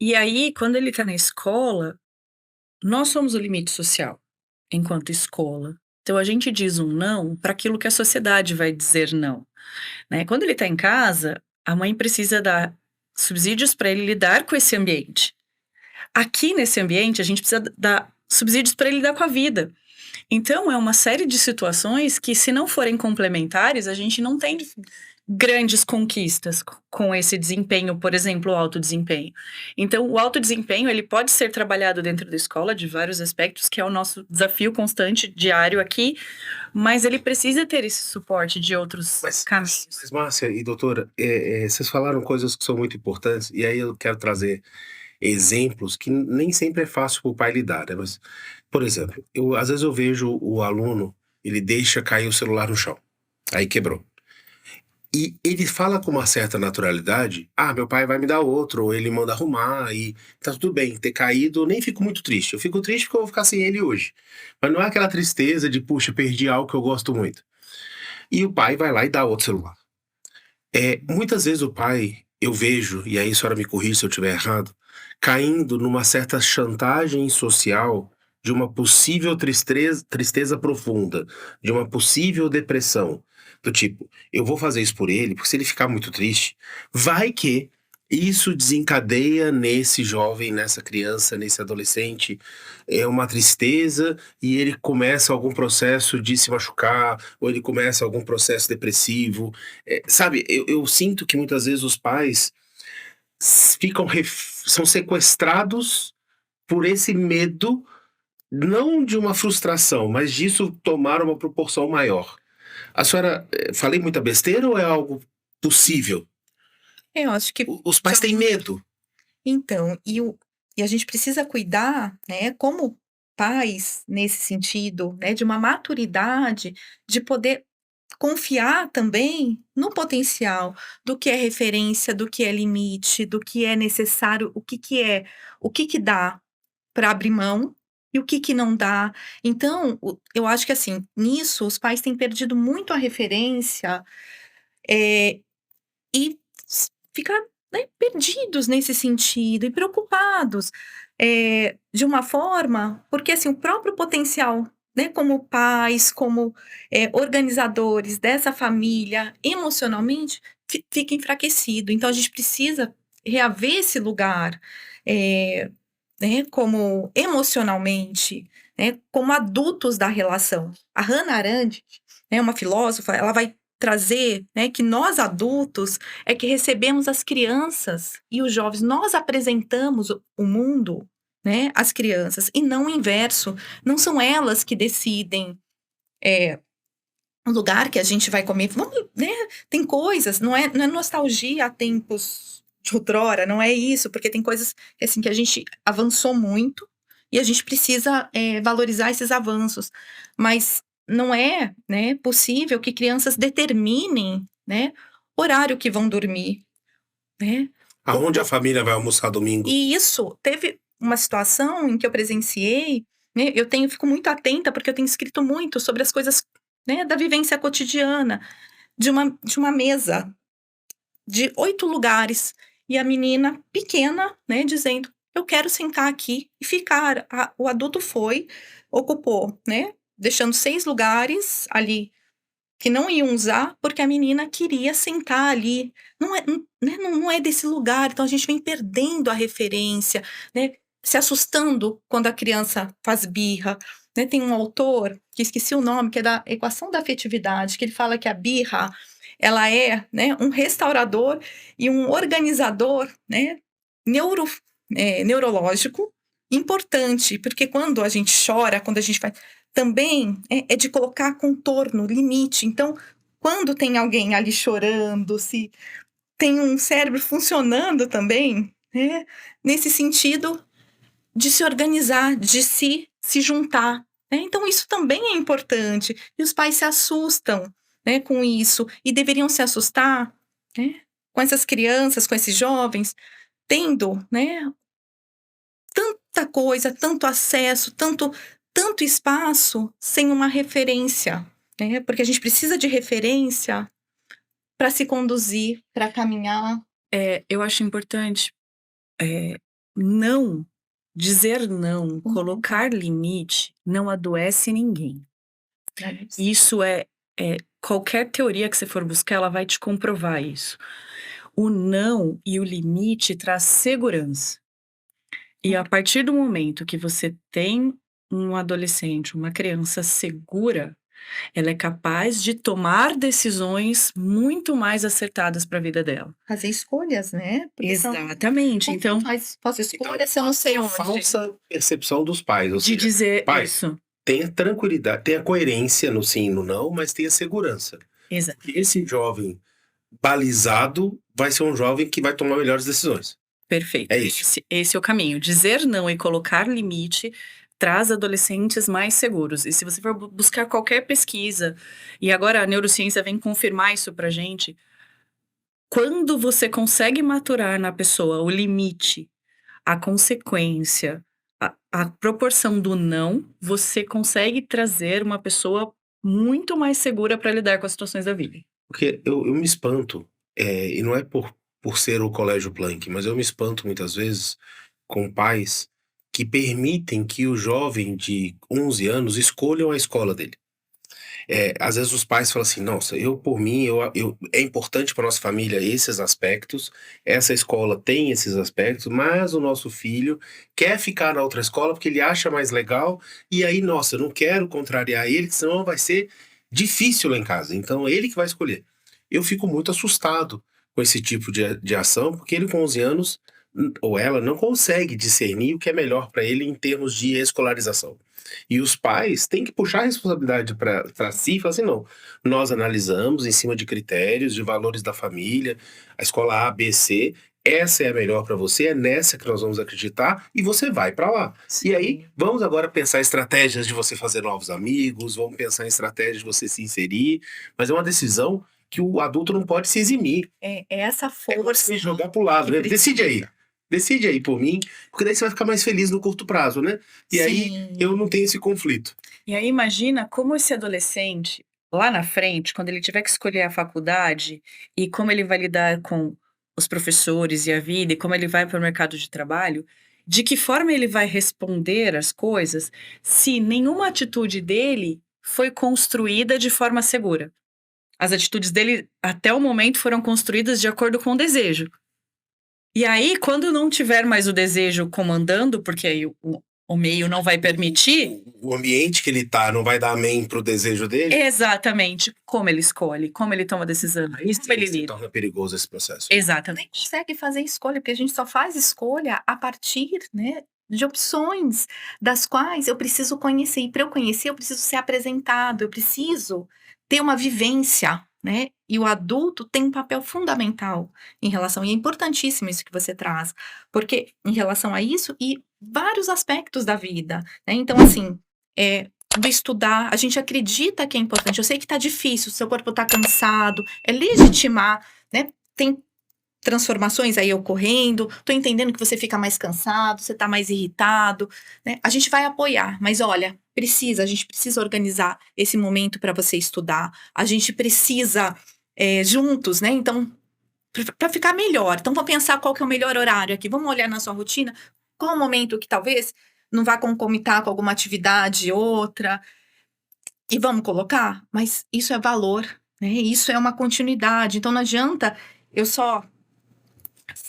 E aí, quando ele tá na escola, nós somos o limite social, enquanto escola. Então a gente diz um não para aquilo que a sociedade vai dizer não, né? Quando ele tá em casa, a mãe precisa dar subsídios para ele lidar com esse ambiente. Aqui nesse ambiente, a gente precisa dar subsídios para ele lidar com a vida. Então, é uma série de situações que, se não forem complementares, a gente não tem grandes conquistas com esse desempenho, por exemplo, o alto desempenho. Então, o alto desempenho, ele pode ser trabalhado dentro da escola de vários aspectos, que é o nosso desafio constante, diário aqui, mas ele precisa ter esse suporte de outros caminhos. Mas, Márcia e doutora, vocês falaram coisas que são muito importantes, e aí eu quero trazer exemplos que nem sempre é fácil para o pai lidar, né? Mas, por exemplo, às vezes eu vejo o aluno, ele deixa cair o celular no chão, aí quebrou. E ele fala com uma certa naturalidade: ah, meu pai vai me dar outro, ou ele manda arrumar, e tá tudo bem. Ter caído, eu nem fico muito triste. Eu fico triste porque eu vou ficar sem ele hoje. Mas não é aquela tristeza de, puxa, perdi algo que eu gosto muito. E o pai vai lá e dá outro celular. Muitas vezes o pai, eu vejo, e aí a senhora me corrige se eu estiver errado, caindo numa certa chantagem social de uma possível tristeza profunda, de uma possível depressão. Do tipo, eu vou fazer isso por ele, porque se ele ficar muito triste, vai que isso desencadeia nesse jovem, nessa criança, nesse adolescente, uma tristeza e ele começa algum processo de se machucar, ou ele começa algum processo depressivo. Sabe, eu sinto que muitas vezes os pais são sequestrados por esse medo, não de uma frustração, mas disso tomar uma proporção maior. A senhora, falei muita besteira ou é algo possível? Eu acho que Os pais têm medo. então, e a gente precisa cuidar, né, como pais, nesse sentido, né, de uma maturidade, de poder confiar também no potencial do que é referência, do que é limite, do que é necessário, o que que dá para abrir mão e o que que não dá. Então, eu acho que assim, nisso os pais têm perdido muito a referência, e ficar, né, perdidos nesse sentido e preocupados, de uma forma porque, assim, o próprio potencial, né, como pais, como, organizadores dessa família, emocionalmente, fica enfraquecido. Então a gente precisa reaver esse lugar, eh, né, como emocionalmente, né, como adultos da relação. A Hannah Arendt, né, uma filósofa, ela vai trazer, né, que nós adultos é que recebemos as crianças e os jovens, nós apresentamos o mundo, né, às crianças e não o inverso, não são elas que decidem, o lugar que a gente vai comer, vamos, né, tem coisas, não é nostalgia a tempos de outrora, não é isso, porque tem coisas, assim, que a gente avançou muito e a gente precisa, valorizar esses avanços, mas não é, né, possível que crianças determinem, né, horário que vão dormir, né. Aonde a família vai almoçar domingo? E isso, teve uma situação em que eu presenciei, né, fico muito atenta, porque eu tenho escrito muito sobre as coisas, né, da vivência cotidiana, de uma mesa de 8 lugares, e a menina pequena, né, dizendo: "Eu quero sentar aqui e ficar". O adulto foi, ocupou, né, deixando 6 lugares ali que não iam usar, porque a menina queria sentar ali. Não é desse lugar, então a gente vem perdendo a referência, né, se assustando quando a criança faz birra, né. Tem um autor, que esqueci o nome, que é da equação da afetividade, que ele fala que a birra, ela é, né, um restaurador e um organizador, né, neuro neurológico importante, porque quando a gente chora, quando a gente faz também é de colocar contorno, limite. Então, quando tem alguém ali chorando, se tem um cérebro funcionando também, né, nesse sentido de se organizar, de se juntar, né. Então isso também é importante. E os pais se assustam, né, com isso, e deveriam se assustar, né, com essas crianças, com esses jovens, tendo, né, tanta coisa, tanto acesso, tanto espaço, sem uma referência, né, porque a gente precisa de referência para se conduzir, para caminhar. Eu acho importante, não, dizer não, colocar limite, não adoece ninguém. Isso qualquer teoria que você for buscar, ela vai te comprovar isso. O não e o limite traz segurança. E a partir do momento que você tem um adolescente, uma criança segura, ela é capaz de tomar decisões muito mais acertadas para a vida dela. Fazer escolhas, né, porque Exatamente. Então, faço escolha se eu não sei onde. Falsa percepção dos pais, ou de seja, dizer pai, isso. tenha tranquilidade, tenha coerência no sim e no não, mas tenha segurança. Exato. Porque esse jovem balizado vai ser um jovem que vai tomar melhores decisões. Perfeito. É isso. Esse é o caminho. Dizer não e colocar limite traz adolescentes mais seguros. E se você for buscar qualquer pesquisa, e agora a neurociência vem confirmar isso pra gente, quando você consegue maturar na pessoa o limite, a consequência, a proporção do não, você consegue trazer uma pessoa muito mais segura para lidar com as situações da vida. Porque eu me espanto, e não é por ser o Colégio Planck, mas eu me espanto muitas vezes com pais que permitem que o jovem de 11 anos escolham a escola dele. Às vezes os pais falam assim: "Nossa, eu por mim, é importante para nossa família esses aspectos, essa escola tem esses aspectos, mas o nosso filho quer ficar na outra escola porque ele acha mais legal, e aí, nossa, eu não quero contrariar ele, que senão vai ser difícil lá em casa, então é ele que vai escolher". Eu fico muito assustado com esse tipo de ação, porque ele com 11 anos, ou ela, não consegue discernir o que é melhor para ele em termos de escolarização. E os pais têm que puxar a responsabilidade para si e falar assim: não, nós analisamos em cima de critérios, de valores da família, a escola A, B, C, essa é a melhor para você, é nessa que nós vamos acreditar e você vai para lá. E aí, Sim. vamos agora pensar em estratégias de você fazer novos amigos, vamos pensar em estratégias de você se inserir, mas é uma decisão que o adulto não pode se eximir. É essa É força você jogar pro lado, que né? precisa. Decide aí por mim, porque daí você vai ficar mais feliz no curto prazo, né? E aí Sim. eu não tenho esse conflito. E aí imagina como esse adolescente, lá na frente, quando ele tiver que escolher a faculdade, e como ele vai lidar com os professores e a vida, e como ele vai para o mercado de trabalho, de que forma ele vai responder às coisas se nenhuma atitude dele foi construída de forma segura. As atitudes dele, até o momento, foram construídas de acordo com o desejo. E aí, quando não tiver mais o desejo comandando, porque aí o meio não vai permitir, O ambiente que ele tá não vai dar amém pro desejo dele, exatamente como ele escolhe, como ele toma decisão, isso ele se lida. torna perigoso esse processo. Nem Exatamente. consegue fazer escolha, porque a gente só faz escolha a partir, né, de opções das quais eu preciso conhecer. E para eu conhecer, eu preciso ser apresentado, eu preciso ter uma vivência, né? E o adulto tem um papel fundamental em relação, e é importantíssimo isso que você traz, porque em relação a isso e vários aspectos da vida, né? Então, assim, do estudar, a gente acredita que é importante. Eu sei que tá difícil, seu corpo tá cansado, é legitimar, né? Tem transformações aí ocorrendo, tô entendendo que você fica mais cansado, você tá mais irritado, né? A gente vai apoiar, mas olha, a gente precisa organizar esse momento para você estudar, a gente precisa juntos, né? Então, para ficar melhor. Então, vamos pensar qual que é o melhor horário aqui, vamos olhar na sua rotina, qual o momento que talvez não vá concomitar com alguma atividade outra, e vamos colocar, mas isso é valor, né? Isso é uma continuidade. Então, não adianta eu só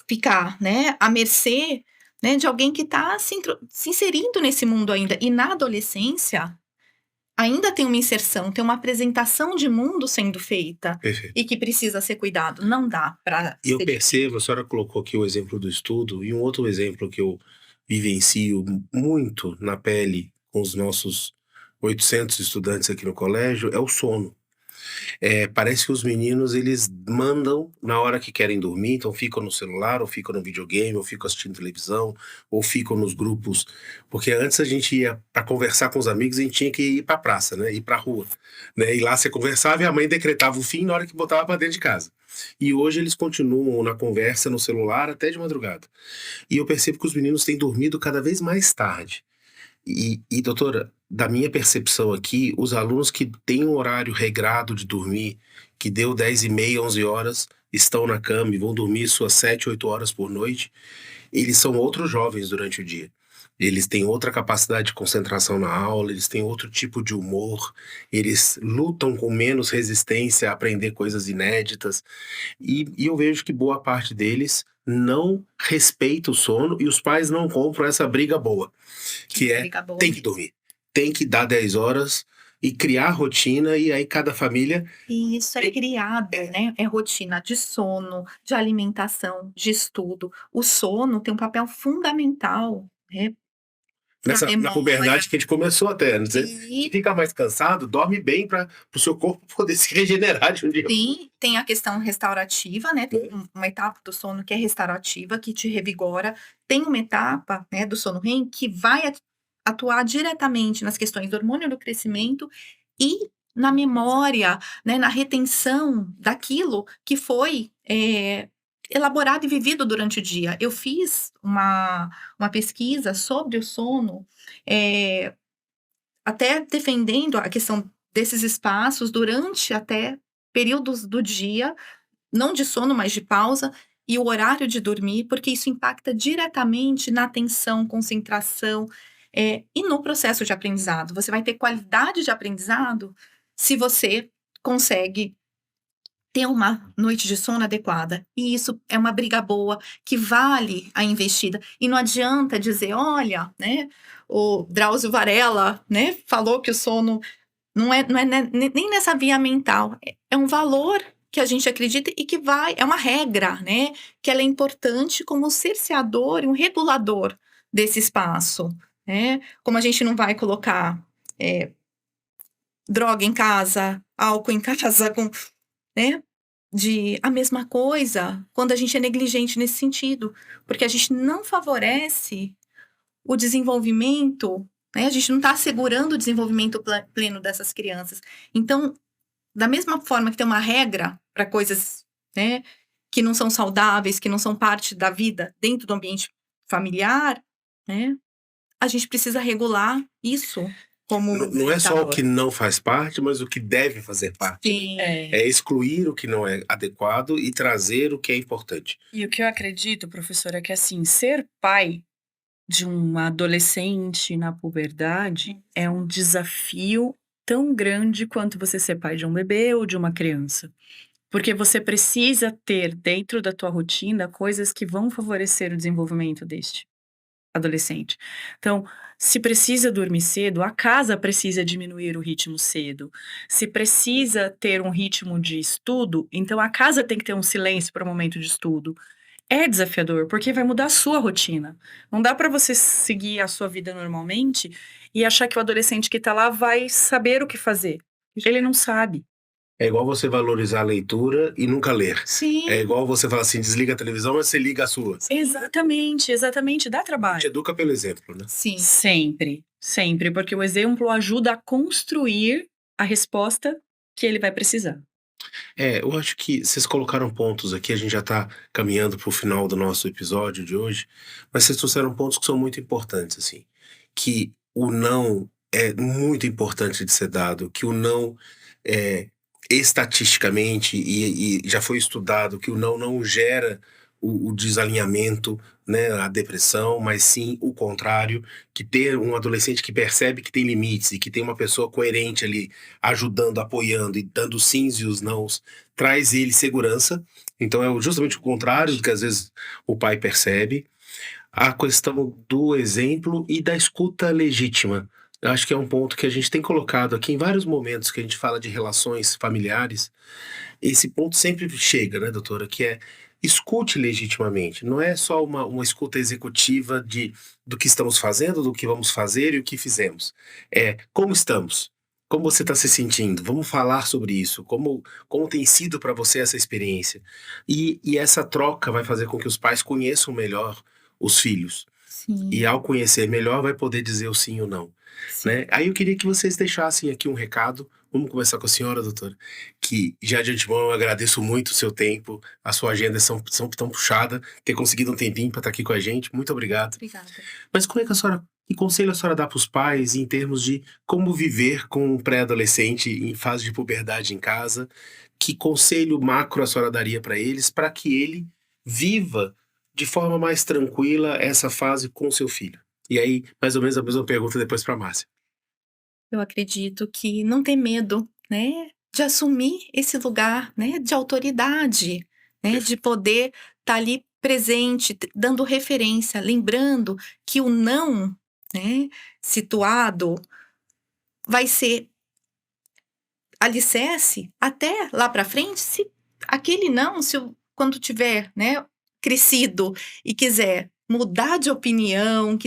ficar, né, à mercê, né, de alguém que está se inserindo nesse mundo ainda. E na adolescência, ainda tem uma inserção, tem uma apresentação de mundo sendo feita Perfeito. e que precisa ser cuidado. Não dá para E eu ser percebo, a senhora colocou aqui o exemplo do estudo, e um outro exemplo que eu vivencio muito na pele com os nossos 800 estudantes aqui no colégio é o sono. Parece que os meninos, eles mandam na hora que querem dormir, então ficam no celular, ou ficam no videogame, ou ficam assistindo televisão, ou ficam nos grupos. Porque antes a gente ia para conversar com os amigos, a gente tinha que ir para a praça, né? Ir para a rua, né? E lá você conversava e a mãe decretava o fim na hora que botava para dentro de casa. E hoje eles continuam na conversa, no celular, até de madrugada. E eu percebo que os meninos têm dormido cada vez mais tarde. Doutora, da minha percepção aqui, os alunos que têm um horário regrado de dormir, que deu 10h30, 11 horas, estão na cama e vão dormir suas 7, 8 horas por noite, eles são outros jovens durante o dia. Eles têm outra capacidade de concentração na aula, eles têm outro tipo de humor, eles lutam com menos resistência a aprender coisas inéditas. E eu vejo que boa parte deles não respeita o sono e os pais não compram essa briga boa, que é briga boa tem que mesmo. dormir, tem que dar 10 horas e criar rotina, e aí cada família E isso é criado, né? É rotina de sono, de alimentação, de estudo. O sono tem um papel fundamental, né? Pra na memória. puberdade que a gente começou até, né? Você E fica mais cansado, dorme bem para o seu corpo poder se regenerar de um dia. sim, tem a questão restaurativa, né? Tem uma etapa do sono que é restaurativa, que te revigora. Tem uma etapa, né, do sono REM que vai atuar diretamente nas questões do hormônio do crescimento e na memória, né, na retenção daquilo que foi elaborado e vivido durante o dia. Eu fiz uma pesquisa sobre o sono, até defendendo a questão desses espaços durante até períodos do dia, não de sono, mas de pausa, e o horário de dormir, porque isso impacta diretamente na atenção, concentração, e no processo de aprendizado. Você vai ter qualidade de aprendizado se você consegue ter uma noite de sono adequada. E isso é uma briga boa que vale a investida. E não adianta dizer, olha, né, o Drauzio Varela, né, falou que o sono não é nem nessa via mental. É um valor que a gente acredita e que é uma regra, né, que ela é importante como um cerceador e um regulador desse espaço, né? Como a gente não vai colocar droga em casa, álcool em casa, né? A mesma coisa quando a gente é negligente nesse sentido, porque a gente não favorece o desenvolvimento, né? A gente não está assegurando o desenvolvimento pleno dessas crianças. Então, da mesma forma que tem uma regra para coisas, né, que não são saudáveis, que não são parte da vida dentro do ambiente familiar, né? A gente precisa regular isso como Não é só o que não faz parte, mas o que deve fazer parte. Sim. É excluir o que não é adequado e trazer o que é importante. E o que eu acredito, professora, é que assim, ser pai de um adolescente na puberdade é um desafio tão grande quanto você ser pai de um bebê ou de uma criança. Porque você precisa ter dentro da tua rotina coisas que vão favorecer o desenvolvimento deste adolescente. Então, se precisa dormir cedo, a casa precisa diminuir o ritmo cedo. Se precisa ter um ritmo de estudo, então a casa tem que ter um silêncio para o momento de estudo. É desafiador, porque vai mudar a sua rotina. Não dá para você seguir a sua vida normalmente e achar que o adolescente que tá lá vai saber o que fazer. Ele não sabe. É igual você valorizar a leitura e nunca ler. Sim. É igual você falar assim, desliga a televisão, mas você liga a sua. Exatamente, exatamente, dá A gente trabalho. educa pelo exemplo, né? Sim. Sempre, sempre, porque o exemplo ajuda a construir a resposta que ele vai precisar. Eu acho que vocês colocaram pontos aqui, a gente já tá caminhando pro final do nosso episódio de hoje, mas vocês trouxeram pontos que são muito importantes, assim. Que o não é muito importante de ser dado, que o não é estatisticamente e já foi estudado que o não gera o desalinhamento, né, a depressão, mas sim o contrário, que ter um adolescente que percebe que tem limites e que tem uma pessoa coerente ali ajudando, apoiando e dando sims e os nãos, traz ele segurança. Então é justamente o contrário do que às vezes o pai percebe. A questão do exemplo e da escuta legítima. Eu acho que é um ponto que a gente tem colocado aqui em vários momentos que a gente fala de relações familiares. Esse ponto sempre chega, né, doutora? Que é escute legitimamente. Não é só uma escuta executiva do que estamos fazendo, do que vamos fazer e o que fizemos. É como estamos. Como você está se sentindo? Vamos falar sobre isso. Como tem sido para você essa experiência? E essa troca vai fazer com que os pais conheçam melhor os filhos. Sim. E ao conhecer melhor, vai poder dizer o sim ou não. Sim. Né? Aí eu queria que vocês deixassem aqui um recado. Vamos começar com a senhora, doutora. Que já de antemão eu agradeço muito o seu tempo. A sua agenda são tão puxada. Ter conseguido um tempinho para estar aqui com a gente. Muito obrigado. Obrigada. Mas como é que que conselho a senhora dá para os pais em termos de como viver com um pré-adolescente em fase de puberdade em casa? Que conselho macro a senhora daria para eles para que ele viva de forma mais tranquila essa fase com seu filho? E aí, mais ou menos a mesma pergunta depois para Márcia. Eu acredito que não ter medo, né, de assumir esse lugar, né, de autoridade, né, de poder estar ali presente, dando referência, lembrando que o não, né, situado vai ser alicerce até lá para frente, se aquele não, quando tiver, né, crescido e quiser mudar de opinião,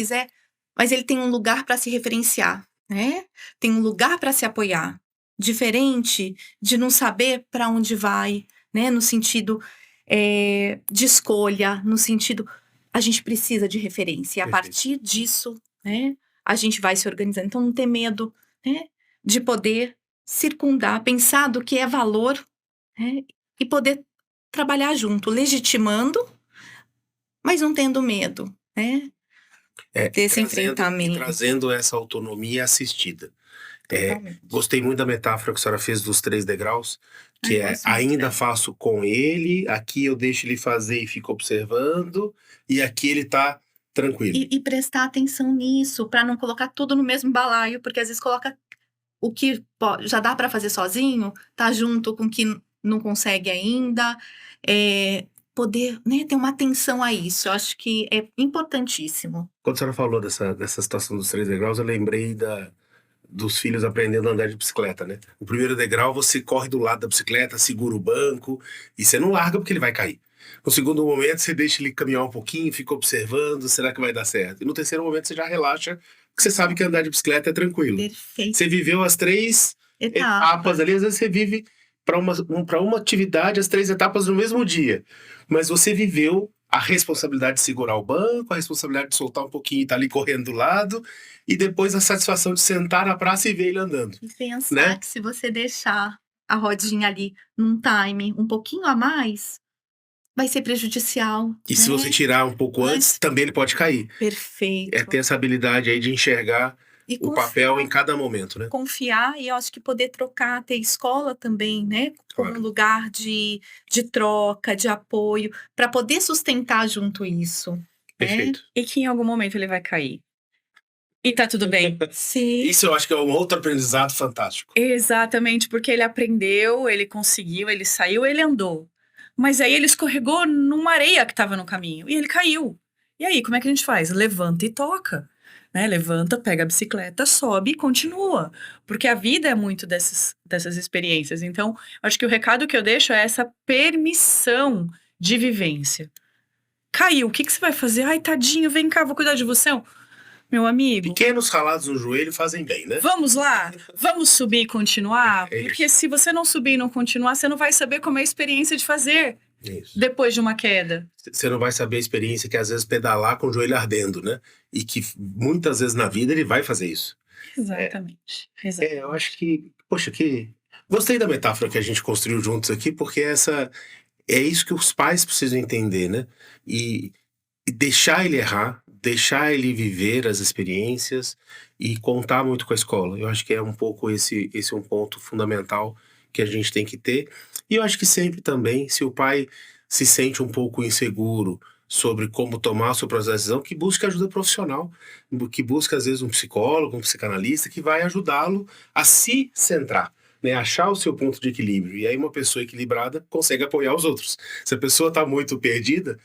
mas ele tem um lugar para se referenciar, né? Tem um lugar para se apoiar, diferente de não saber para onde vai, né? No sentido de escolha, no sentido a gente precisa de referência. E a Perfeito. partir disso, né, a gente vai se organizando. Então não ter medo, né, de poder circundar, pensar do que é valor, né, e poder trabalhar junto, legitimando, mas não tendo medo, né? Desse enfrentamento. Trazendo essa autonomia assistida. Totalmente. Gostei muito da metáfora que a senhora fez dos 3 degraus, que Eu é gosto muito ainda dela. faço com ele, aqui eu deixo ele fazer e fico observando, e aqui ele tá tranquilo. E prestar atenção nisso, para não colocar tudo no mesmo balaio, porque às vezes coloca o que já dá para fazer sozinho, tá junto com o que não consegue ainda, poder, né, ter uma atenção a isso. Eu acho que é importantíssimo. Quando a senhora falou dessa situação dos 3 degraus, eu lembrei dos filhos aprendendo a andar de bicicleta, né? O primeiro degrau, você corre do lado da bicicleta, segura o banco, e você não larga porque ele vai cair. No segundo momento, você deixa ele caminhar um pouquinho, fica observando, será que vai dar certo? E no terceiro momento, você já relaxa, porque você sabe que andar de bicicleta é tranquilo. Perfeito. Você viveu as 3 etapas ali, às vezes você vive para uma atividade as 3 etapas no mesmo dia. Mas você viveu a responsabilidade de segurar o banco, a responsabilidade de soltar um pouquinho e estar ali correndo do lado, e depois a satisfação de sentar na praça e ver ele andando. E pensar, né? que se você deixar a rodinha ali num time um pouquinho a mais, vai ser prejudicial. E se você tirar um pouco antes, também ele pode cair. Perfeito. É ter essa habilidade aí de enxergar E o papel em cada momento, né? confiar, e eu acho que poder trocar, ter escola também, né? Como Claro. um lugar de troca, de apoio, para poder sustentar junto isso. Perfeito. E que em algum momento ele vai cair. E tá tudo bem. Sim. Isso eu acho que é um outro aprendizado fantástico. Exatamente, porque ele aprendeu, ele conseguiu, ele saiu, ele andou. Mas aí ele escorregou numa areia que estava no caminho e ele caiu. E aí, como é que a gente faz? Levanta e toca. Né? Levanta, pega a bicicleta, sobe e continua. Porque a vida é muito dessas experiências. Então, acho que o recado que eu deixo é essa permissão de vivência. Caiu, o que você vai fazer? Ai, tadinho, vem cá, vou cuidar de você. Meu amigo, Pequenos ralados no joelho fazem bem, né? vamos lá? Vamos subir e continuar? É Porque se você não subir e não continuar, você não vai saber como é a experiência de fazer Isso. depois de uma queda. Você não vai saber a experiência que às vezes pedalar com o joelho ardendo, né? E que muitas vezes na vida ele vai fazer isso. Exatamente. Eu acho que, poxa, gostei da metáfora que a gente construiu juntos aqui, porque é isso que os pais precisam entender, né? E deixar ele errar, deixar ele viver as experiências e contar muito com a escola. Eu acho que é um pouco esse é um ponto fundamental que a gente tem que ter. E eu acho que sempre também, se o pai se sente um pouco inseguro sobre como tomar a sua própria decisão, que busque ajuda profissional, que busque às vezes um psicólogo, um psicanalista que vai ajudá-lo a se centrar. Né, achar o seu ponto de equilíbrio. E aí uma pessoa equilibrada consegue apoiar os outros. Se a pessoa está muito perdida,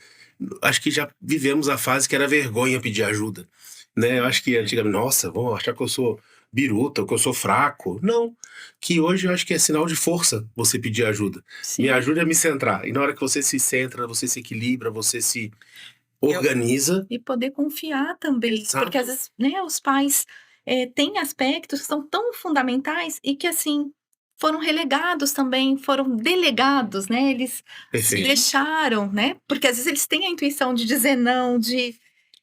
acho que já vivemos a fase que era vergonha pedir ajuda, né? Eu acho que antigamente, nossa, vão achar que eu sou biruta, ou que eu sou fraco. Não, que hoje eu acho que é sinal de força você pedir ajuda. Sim. Me ajude a me centrar. E na hora que você se centra, você se equilibra, você se organiza. E poder confiar também. Exato. Porque às vezes, né, os pais têm aspectos que são tão fundamentais e que, assim, foram relegados também, foram delegados, né? Eles se Perfeito. deixaram, né? Porque às vezes eles têm a intuição de dizer não,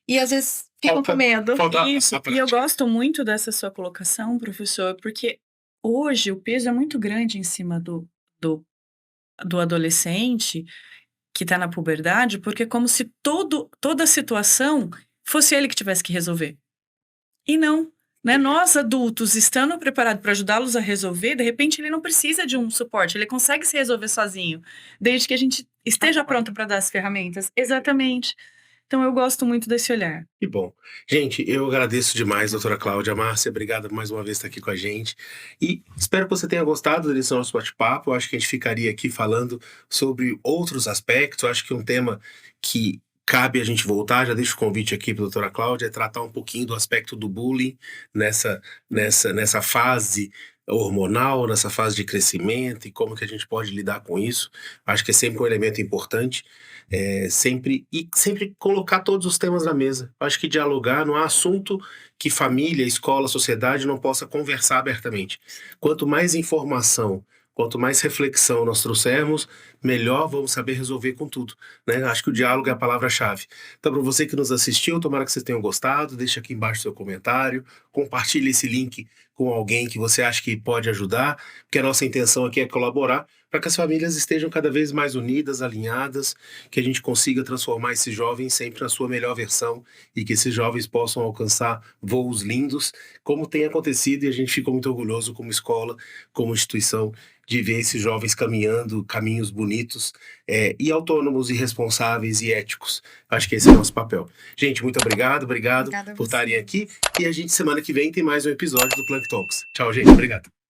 e às vezes ficam com medo. Isso. E eu gosto muito dessa sua colocação, professor, porque hoje o peso é muito grande em cima do adolescente que está na puberdade, porque é como se toda a situação fosse ele que tivesse que resolver. E não. Né? Nós, adultos, estando preparados para ajudá-los a resolver, de repente ele não precisa de um suporte, ele consegue se resolver sozinho, desde que a gente esteja pronto para dar as ferramentas. Exatamente. Então eu gosto muito desse olhar. Que bom. Gente, eu agradeço demais, doutora Cláudia Márcia. Obrigado mais uma vez por estar aqui com a gente. E espero que você tenha gostado desse nosso bate-papo. Eu acho que a gente ficaria aqui falando sobre outros aspectos. Eu acho que um tema que cabe a gente voltar, já deixo o convite aqui para a doutora Cláudia, é tratar um pouquinho do aspecto do bullying nessa fase hormonal, nessa fase de crescimento e como que a gente pode lidar com isso. Acho que é sempre um elemento importante. Sempre colocar todos os temas na mesa. Acho que dialogar não há assunto que família, escola, sociedade não possa conversar abertamente. Quanto mais informação, quanto mais reflexão nós trouxermos, melhor vamos saber resolver com tudo. Né? Acho que o diálogo é a palavra-chave. Então, para você que nos assistiu, tomara que vocês tenham gostado, deixa aqui embaixo seu comentário, compartilhe esse link com alguém que você acha que pode ajudar, porque a nossa intenção aqui é colaborar para que as famílias estejam cada vez mais unidas, alinhadas, que a gente consiga transformar esses jovens sempre na sua melhor versão e que esses jovens possam alcançar voos lindos, como tem acontecido, e a gente fica muito orgulhoso como escola, como instituição, de ver esses jovens caminhando caminhos bonitos, e autônomos, e responsáveis e éticos. Acho que esse é o nosso papel. Gente, muito obrigado Obrigada a por você. estarem aqui. E a gente, semana que vem, tem mais um episódio do Plank Talks. Tchau, gente. Obrigado.